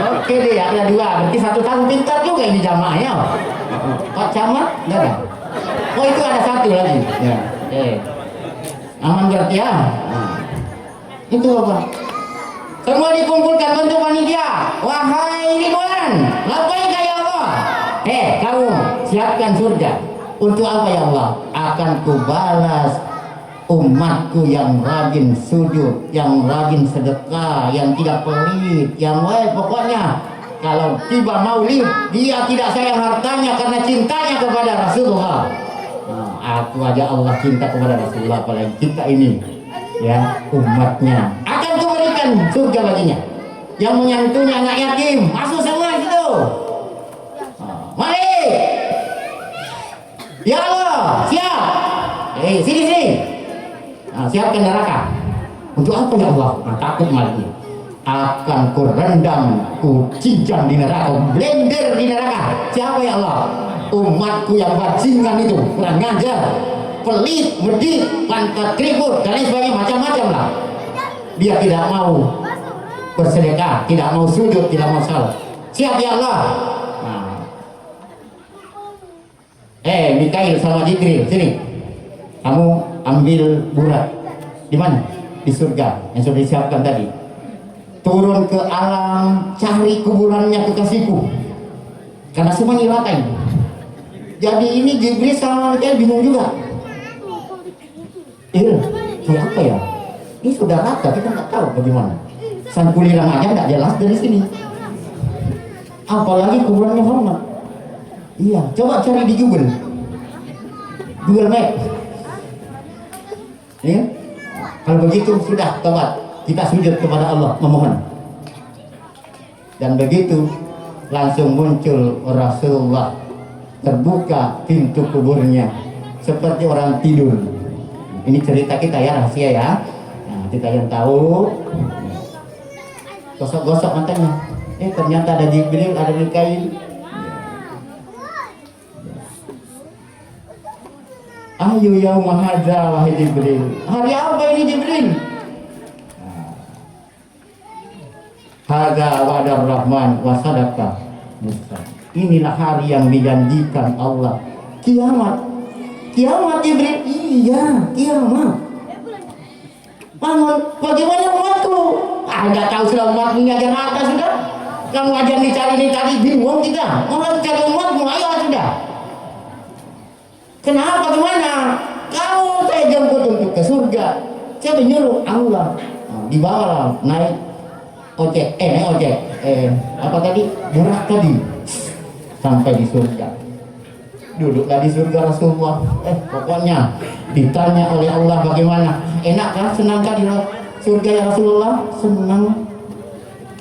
Oke deh, ada 2, berarti 1 tahun pintar juga ini jamaahnya. Pak Camat enggak ada. Oh itu ada 1 lagi ya. Aman berarti ya. Itu apa? Semua dikumpulkan bentuk panitia. Wahai Ridwan, labbaik ya Allah. Kamu siapkan surga. Untuk apa ya Allah? Akan kubalas umatku yang rajin sujud, yang rajin sedekah, yang tidak pelit, yang pokoknya kalau tiba maulid dia tidak sayang hartanya karena cintanya kepada Rasulullah. Nah, aku aja Allah cinta kepada Rasulullah, apalagi kita ini ya umatnya, akan kuberikan surga baginya yang menyantuni anak yatim. Masuk semua itu. Mari ya Allah, siap. Sini. Nah, siapkan neraka. Untuk apa ya Allah? Nah, takut mati. Akan ku rendam, ku cincang di neraka, blender di neraka. Siapa ya Allah? Umatku yang bajingan itu, kurang ngajar, pelit, medit, pantat keriput, dan lain sebagainya, macam-macam lah. Dia tidak mau bersedekah, tidak mau sujud, tidak mau salat. Siap ya Allah? Nah. Mikail sama Jibril, sini. Kamu ambil burat. Di mana? Di surga yang sudah disiapkan tadi. Turun ke alam, cari kuburannya kekasihku, karena semua nyilakain. Jadi ini Jibril sama Mikail bingung juga. Apa ya? Ini sudah rata, kita nggak tahu bagaimana. Sangkuliram aja nggak jelas dari sini. Apalagi kuburannya Muhammad. Iya, coba cari di Google Map. Ya, kalau begitu sudah tobat, kita sujud kepada Allah memohon. Dan begitu langsung muncul Rasulullah, terbuka pintu kuburnya seperti orang tidur. Ini cerita kita ya, rahasia ya. Nah, kita yang tahu. Gosok-gosok matanya. Ternyata ada Jibril, ada Mikail. Ayo yauma hadza wahai Jibril. Hari apa ini Jibril? Hadza wa'dar Rahman wa sadaqa Musa. Inilah hari yang dijanjikan Allah. Kiamat. Kiamat Jibril. Iya, kiamat. Bagaimana umatku? Nggak tahu sudah umatmu ngajar apa sudah? Kamu ajar dicari bingung kita. Mau cari umatmu, ayo sudah. Kenapa gimana? Kamu saya jemput untuk ke surga. Saya menyuruh Allah. Dibawa naik ojek. Apa tadi? Burak tadi. Sampai di surga. Duduklah di surga Rasulullah. Pokoknya ditanya oleh Allah bagaimana? Enakkah? Senangkah di surga ya Rasulullah? Senang.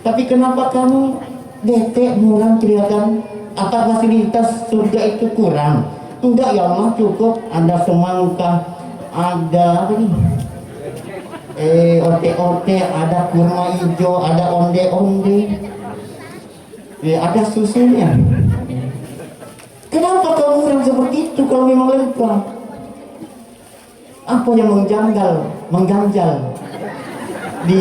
Tapi kenapa kamu bete murang kelihatan? Apa fasilitas surga itu kurang? Enggak ya Allah, cukup. Ada semangka, ada apa nih? Ote-ote, ada kurma hijau, ada onde-onde, ada susunya. Kenapa kamu orang seperti itu kalau memang lengkap? Apa yang mengganjal di,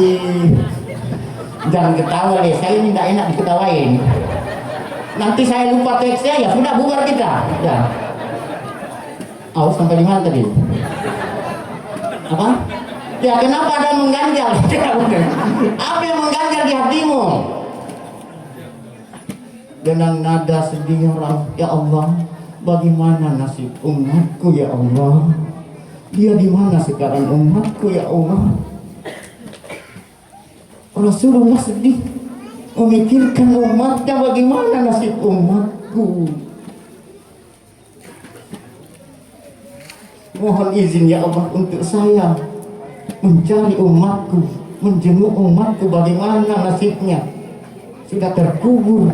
jangan ketawa deh, saya ini tidak enak diketawain. Nanti saya lupa teksnya, ya sudah bubar kita. Ya. Sampai di mana tadi? Apa? Ya kenapa ada mengganjal? Apa yang mengganjal di hatimu? Dengan nada sedih, ya Allah, bagaimana nasib umatku ya Allah? Dia di mana sekarang umatku ya Allah? Rasulullah sedih memikirkan umatnya, bagaimana nasib umatku. Mohon izin ya Allah untuk saya mencari umatku, menjenguk umatku, bagaimana nasibnya. Sudah terkubur.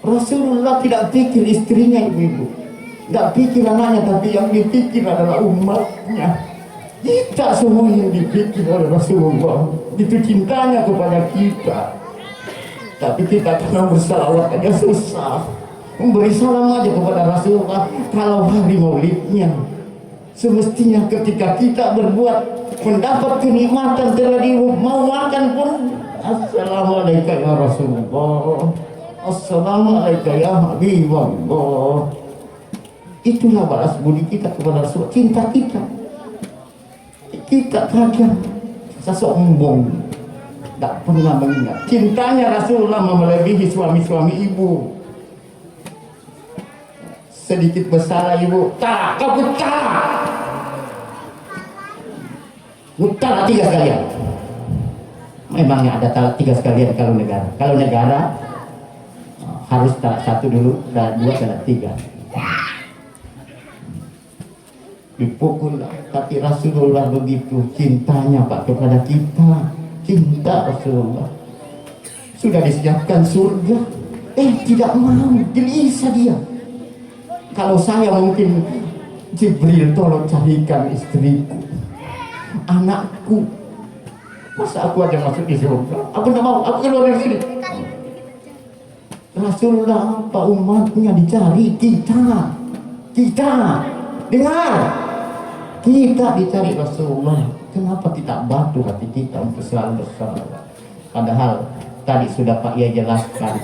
Rasulullah tidak pikir istrinya, ibu-ibu, tidak pikir anaknya, tapi yang dipikir adalah umatnya. Kita semua yang dipikir oleh Rasulullah. Itu cintanya kepada kita. Tapi kita karena bersalawat aja susah. Memberi salam aja kepada Rasulullah kalau hari maulidnya. Semestinya ketika kita berbuat, mendapat kenikmatan terlebih, mau makan pun Assalamualaikum ya Rasulullah, Assalamualaikum ya Habibullah. Itulah balas budi kita kepada Rasulullah, cinta kita. Kita kadang sombong, tak pernah mengingat cintanya Rasulullah melebihi suami-suami ibu. Sedikit bersalah ibu, tak, kau utara 3 sekalian. Memangnya ada talak 3 sekalian kalau negara. Kalau negara harus talak 1 dulu, talak 2, talak 3. Dipukul, tapi Rasulullah begitu cintanya Pak kepada kita. Cinta Rasulullah. Sudah disiapkan surga, tidak mau, gelisah dia. Kalau saya mungkin Jibril, tolong carikan istriku, anakku. Masa aku ada masuk di surga? Aku tidak mau, aku keluar dari sini. Rasulullah apa umatnya dicari? Kita dengar, kita dicari Rasulullah. Kenapa tidak batu hati kita untuk selalu bersalawat? Padahal tadi sudah Pak Ia jelaskan,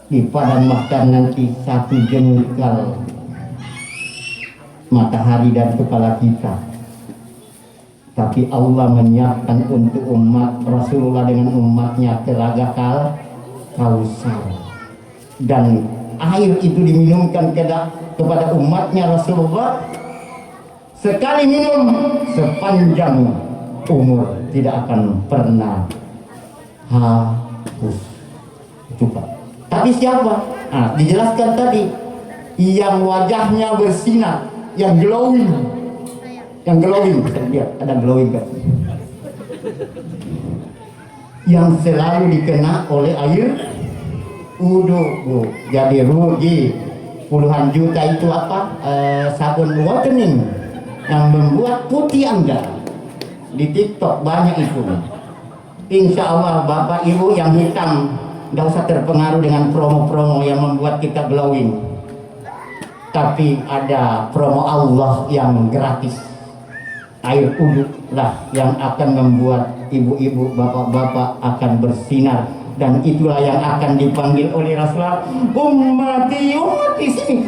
di padang mahsyar nanti 1 jengkal matahari dan kepala kita, tapi Allah menyiapkan untuk umat Rasulullah dengan umatnya telaga Kausar, dan air itu diminumkan kepada umatnya Rasulullah. Sekali minum sepanjang umur, tidak akan pernah haus. Coba. Tapi siapa? Dijelaskan tadi, yang wajahnya bersinar, yang glowing, lihat ada glowing kan? Yang selalu dikena oleh air wudu. Jadi rugi puluhan juta itu apa? Sabun whitening yang membuat putih Anda. Di TikTok banyak itu. Insya Allah Bapak Ibu yang hitam tidak usah terpengaruh dengan promo-promo yang membuat kita glowing. Tapi ada promo Allah yang gratis. Air uduk lah yang akan membuat ibu-ibu, bapak-bapak akan bersinar. Dan itulah yang akan dipanggil oleh Rasulullah. Ummati,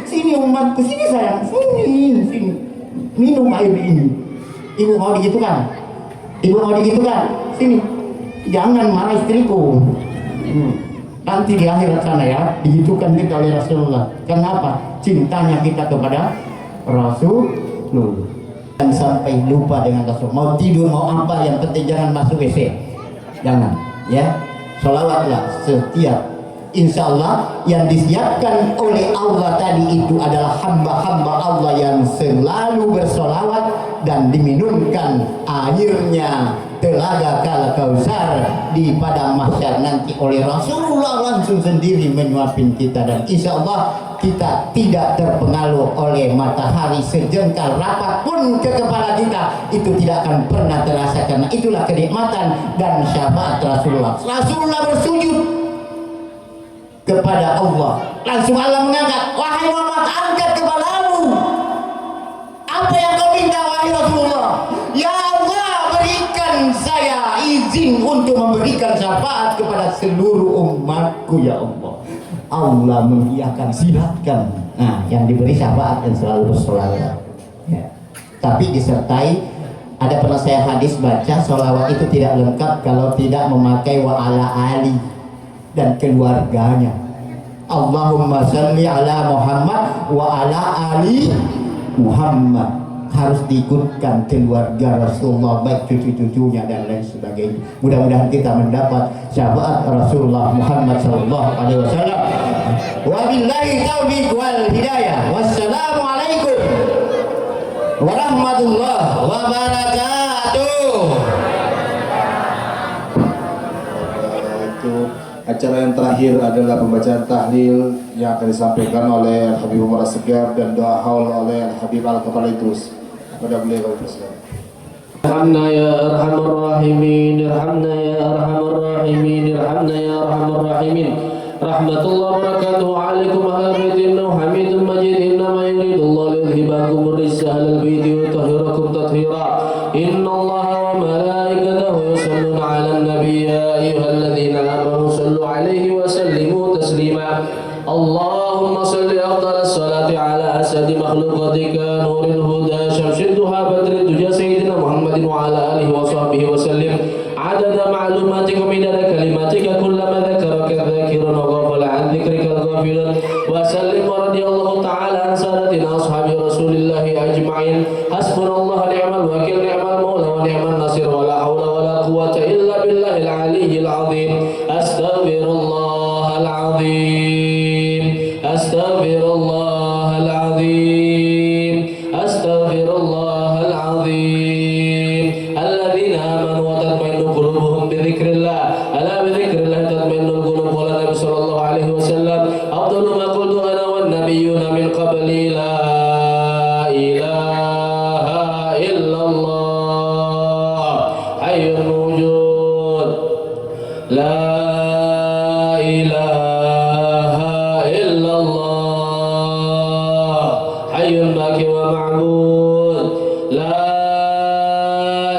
sini umatku, sini sayang, sini. Minum air ini. Ibu mau digitukan? Sini. Jangan marah istriku. Nanti di akhirat sana ya, digitukan kita oleh Rasulullah. Kenapa? Cintanya kita kepada Rasulullah. Dan sampai lupa dengan Rasul. Mau tidur, mau apa, yang penting jangan masuk WC. Jangan, ya. Sholawatlah setiap. Insya Allah yang disiapkan oleh Allah tadi itu adalah hamba-hamba Allah yang selalu bersolawat dan diminumkan airnya telaga Kausar di padang mahsyar nanti oleh Rasulullah langsung sendiri menyuapin kita. Dan insya Allah kita tidak terpengaruh oleh matahari sejengkal rapat pun ke kepala kita, itu tidak akan pernah terasa, karena itulah kenikmatan dan syafaat Rasulullah. Rasulullah bersujud kepada Allah, langsung Allah mengangkat, wahai Muhammad, angkat kepalamu. Apa yang kau minta wahai Rasulullah? Ya Allah, berikan saya izin untuk memberikan syafaat kepada seluruh umatku ya Allah. Allah mengiyakan, silakan. Nah, yang diberi syafaat dan selalu bersolawat. Ya. Tapi disertai, ada pernah saya hadis baca, solawat itu tidak lengkap kalau tidak memakai wa ala ali dan keluarganya. Allahumma salli ala Muhammad wa ala ali Muhammad. Harus diikutkan keluarga Rasulullah, baik cucu-cucunya dan lain sebagainya. Mudah-mudahan kita mendapat syafaat Rasulullah Muhammad sallallahu alaihi wasallam. Wabillahi taufiq wal hidayah. Wassalamualaikum warahmatullahi wabarakatuh. Acara yang terakhir adalah pembacaan tahlil yang akan disampaikan oleh Habib Umar Segar dan doa haul oleh Habib Al-Kepala Idrus. Kepada beliau Presiden. Irhamna ya arhamar rahimin, irhamna ya arhamar rahimin, irhamna ya arhamar rahimin. Rahmatullah barakatuhu alaikum ahlal baiti innahu hamidun majid. Innama yuridullahu liyudhibakum ar-rijsa ahlal baiti wa yutahhirakum tathhira. Innallaha wa malaikatahu yusalluna 'alan nabiy ya ayyuhalladzina amanu sallu 'alaihi wa sallimu taslima. Allahumma salli afdalas salati ala asadi makhluqatika nuril huda syamsid duha badrid duja sayyidina Muhammadin wa ala alihi wa sahbihi wa sallim adada ma'lumatika midada kalimatika kullama dhakaraka dhakirun wa ghafala an dhikrika al-ghafilun wa sallim wa radiyallahu ta'ala an sadatina ashabi rasulillahi ajma'in. Hasbunallahu ni'mal wakil ni'mal maula wa ni'mal nasir wa la hawla wa la quwwata illa العظيم أستغفر الله العظيم أستغفر الله العظيم الذين آمنوا وتطمئن قلوبهم بذكر الله ألا بذكر الله تطمئن القلوب قال النبي صلى الله عليه وسلم أفضل ما قلت أنا والنبيون من قبلي لا إله إلا الله حي موجود لا إله إلا الله حي باقي ومعبود لا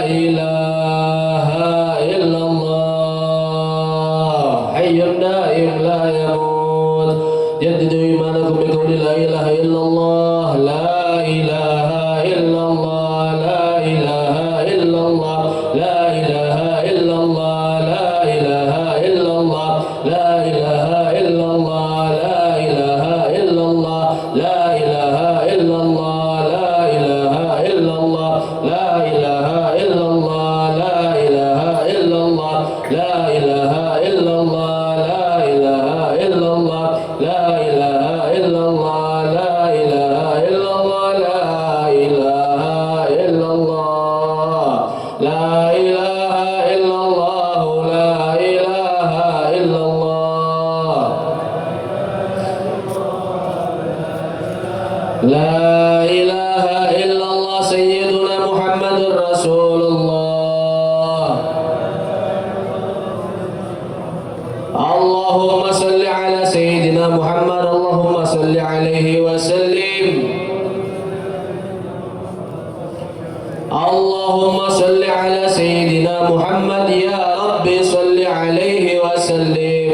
إله إلا الله حي دائم لا يموت جددوا إيمانكم بقول لا إله إلا الله لا إله إلا الله لا إله إلا الله لا إله إلا الله لا إله إلا الله لا إله إلا الله لا إله إلا الله لا إله إلا الله لا إله إلا الله لا إله إلا الله لا إله إلا الله لا إله إلا الله لا إله إلا الله لا إله إلا الله لا إله إلا الله لا إله إلا الله لا إله إلا الله لا إله إلا الله سيدنا محمد رسول الله اللهم صل على سيدنا محمد اللهم صل عليه وسلم اللهم صل على سيدنا محمد يا رب صل عليه وسلم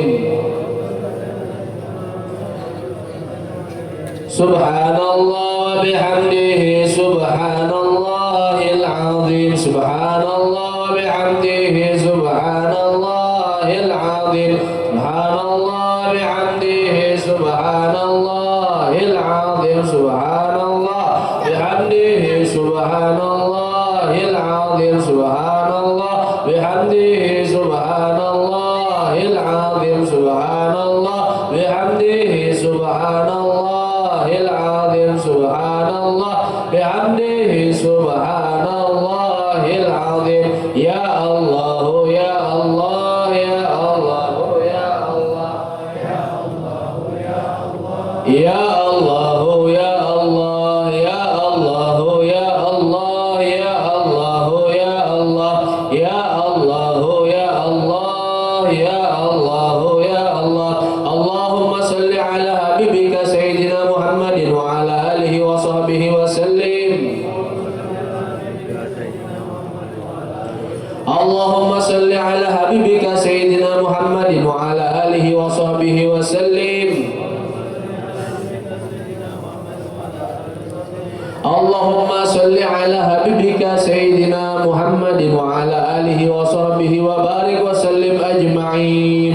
سبحان الله وبحمده سبحان الله العظيم سبحان الله وبحمده سبحان الله العظيم سبحان الله بحمده سبحان الله العظيم سبحان الله بحمده سبحان الله العظيم سبحان الله بحمده سبحان الله العظيم سبحان الله بحمده سبحان الله العظيم سبحان الله بحمده سبحان الله العظيم يا الله يا الله يا الله يا الله يا الله يا الله يا الله يا الله يا الله يا الله يا الله يا الله يا الله يا الله اللهم صل على حبيبك سيدنا محمد وعلى آله وصحبه وسلم اللهم صل على حبيبك سيدنا محمد وعلى آله وصحبه وسلم اللهم صل على حبيبك سيدنا محمد وعلى آله وصحبه وبارك وسلم أجمعين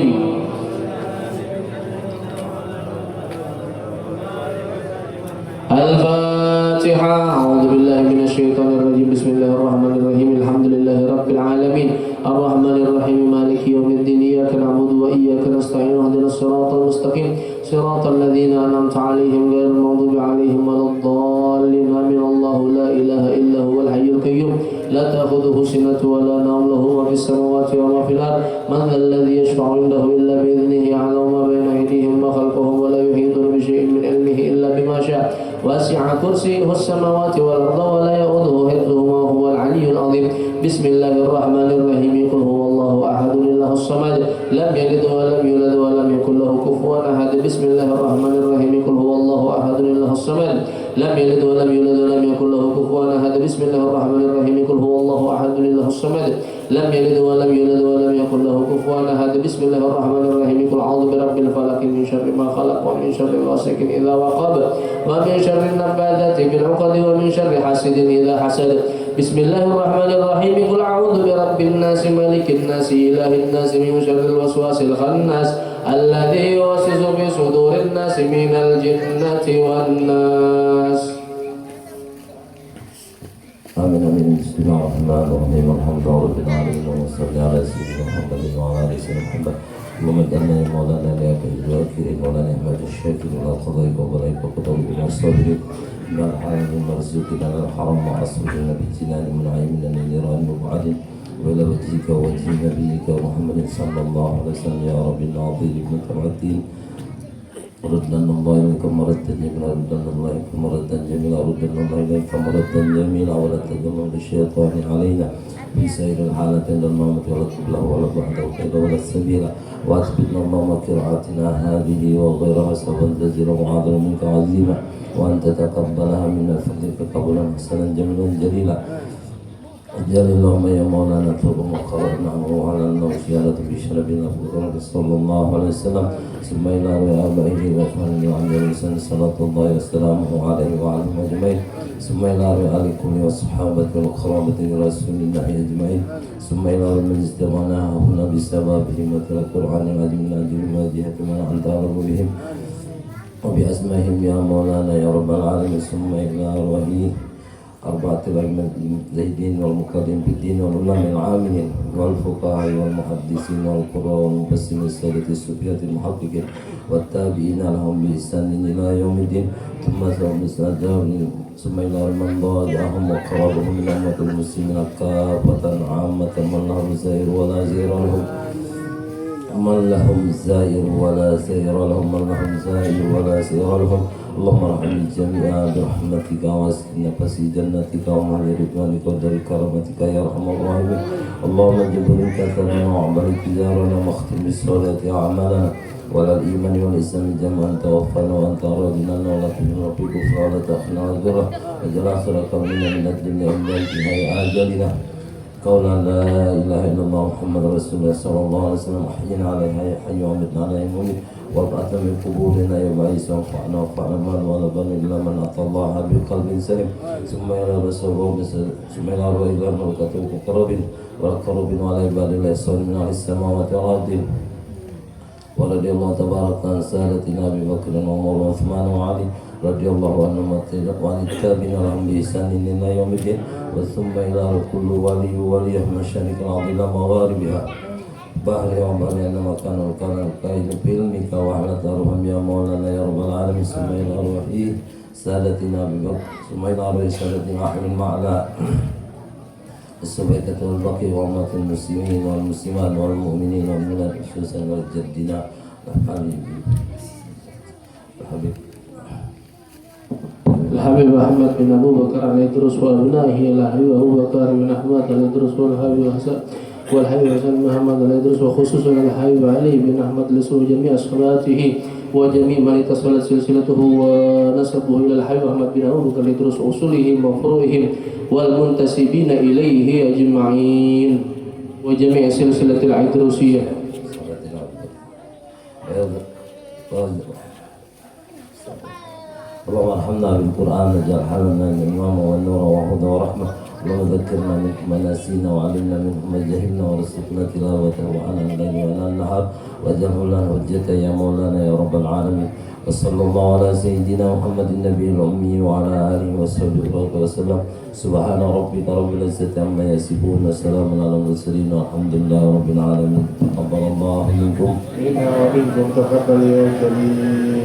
الفاتحة أعوذ بالله من الشيطان الرجيم بسم الله الرحمن الرحيم الحمد لله رب العالمين الرحمن الرحيم مالك يوم الدين إياك نعبد وإياك نستعين اهدنا الصراط المستقيم صراط الذين أنعمت عليهم غير المغضوب عليهم ولا الضالين آمين الله لا إله إلا هو الحي القيوم لا تأخذه سنة ولا نوم له ما في السماوات وما في الأرض من ذا الذي يشفع عنده إلا بإذنه يعلم ما بين أيديهم وخلفهم ولا يحيطون بشيء من علمه إلا بما شاء وسع كرسيه السماوات والأرض ولا يؤوده حفظهما وهو العلي العظيم بسم الله الرحمن الرحيم قل هو الله أحد الله الصمد لم يلد ولم يولد ولم يكن له كفوا أحد بسم الله الرحمن الرحيم قل هو الله أحد الله الصمد لم يلد ولم يولد ولم يكن له كفوا أحد بسم الله الرحمن الرحيم قل هو الله أحد الله الصمد لم يلد ولم يولد ولم يكن له كفوا أحد بسم الله الرحمن الرحيم قل أعوذ برب الفلق من شر ما خلق ومن شر غاسق إذا وقب ومن شر النفاثات في العقد ومن شر حاسد إذا حسد بسم الله الرحمن الرحيم قل أعوذ برب الناس ملك الناس إله الناس من شر الوسواس الخناس الذي يوسوس في صدور الناس من الجنة والناس آمين آمين بسم الله الرحمن الرحيم الحمد لله رب العالمين وصلى على سيدنا محمد وعلى آله سيدنا محمد اللهم اجعلنا يا مولانا لك الذاكرين ولا نعمة الشاكرين ولا قضيك وبريك وقضيك والصابرين من الحرام المرزوقين على الحرام وعصرنا باجتنان من عيمنا من نيران مبعد وإلى وجهك ووجه نبيك محمد صلى الله عليه وسلم يا رب العظيم ابن الدين ردنا الله إليك مردا جميلا ردنا الله إليك مردا جميلا ردنا الله إليك مردا جميلا ولا تجمع للشيطان علينا في سائر الحالتين لا الموت ولا قبله ولا بعده كذا ولا السبيل وأثبتنا اللهم قراءتنا هذه وغيرها سبا جزيلا وعظيما منك عظيما وأن تتقبلها منا بفضلك قبولا حسنا جميلا جليلا اجعل اللهم يا مولانا توب مقررنا وعلى النار زيادة بشربنا فقرنا صلى الله عليه وسلم ثم إلى آبائه وإخوانه وعن جميع صلاة الله وسلامه عليه وعليهم أجمعين ثم إلى آلكم وصحابته وقرابة رسول الله أجمعين ثم إلى من استغناه هنا بسببهم وترى القرآن العظيم من أجل واجهة من أنت أعلم بهم وبأسمائهم يا مولانا يا رب العالمين ثم إلى أرواحهم أربعة الأئمة المجتهدين والمقدمين في الدين والعلماء العاملين والفقهاء والمحدثين والقراء والمفسرين السادة الصوفية المحققين والتابعين لهم بإحسان إلى يوم الدين ثم إلى من ضاجعهم وقربهم من أمة المسلمين كافة عامة من لهم زائر ولا زائر لهم من لهم زائر ولا سير لهم من لهم زائر ولا سير لهم اللهم ارحم الجميع برحمتك واسكن في جنتك ومن رضوانك ودار كرامتك يا ارحم الراحمين اللهم جبر كثرنا وعبر تجارنا واختم بالصلاة اعمالنا ولا الايمان والاسلام جميعا توفنا وانت راضنا ولا تجنا في كفر ولا تاخذنا الغره واجعل اخر قولنا من الدنيا الى انتهاء اجلنا قولا لا اله الا الله محمد رسول الله صلى الله عليه وسلم احينا عليها يا حي وامتنا عليها مؤمن وابعثنا من قبورنا يوم عيسى وانفعنا وانفعنا مال ولا بن الا من اتى الله بقلب سليم ثم الى رسول ثم الى الى ملكته قرب والقرب على عباد الله الصالحين على السماوات والارض ورضي الله تبارك عن سادتنا ابي بكر وعمر وعثمان وعلي رضي الله عنهم وعن التابعين لهم باحسان الى يوم الدين ثم الى كل ولي ولي مشارق الارض الى مغاربها بحر وبحر انما كان القائد في علمك وحلت ارحم يا مولانا يا رب العالمين ثم الى روح سادتنا ابي بكر ثم الى روح سادتنا احمد معلى السبعة والبقي وأمة المسلمين والمسلمات والمؤمنين والمؤمنات خصوصا وجدنا الحبيب أحمد بن أبو بكر عليه الدروس وأبنائه الحبيب أبو بكر بن أحمد عليه الدروس والحبيب حسن محمد عليه الدروس وخصوصا الحبيب علي بن أحمد لسوء جميع صلاته وجميع من اتصلت سلسلته ونسبه إلى الحبيب أحمد بن أبو بكر عليه الدروس وأصولهم وفروعهم والمنتسبين إليه أجمعين وجميع سلسلة العيدروسية. اللهم ارحمنا بالقرآن واجعل حالنا الإمام والنور وهدى ورحمة اللهم ذكرنا منه ما نسينا وعلمنا منه ما جهلنا وارزقنا تلاوته وعلى الليل وعلى النهار واجعله لنا حجة يا مولانا يا رب العالمين وصلى الله على سيدنا محمد النبي الأمي وعلى آله وصحبه وسلم سبحان ربك رب العزة عما يصفون وسلام على المرسلين والحمد لله رب العالمين تقبل الله منكم إنا ومنكم تقبل يا كريم.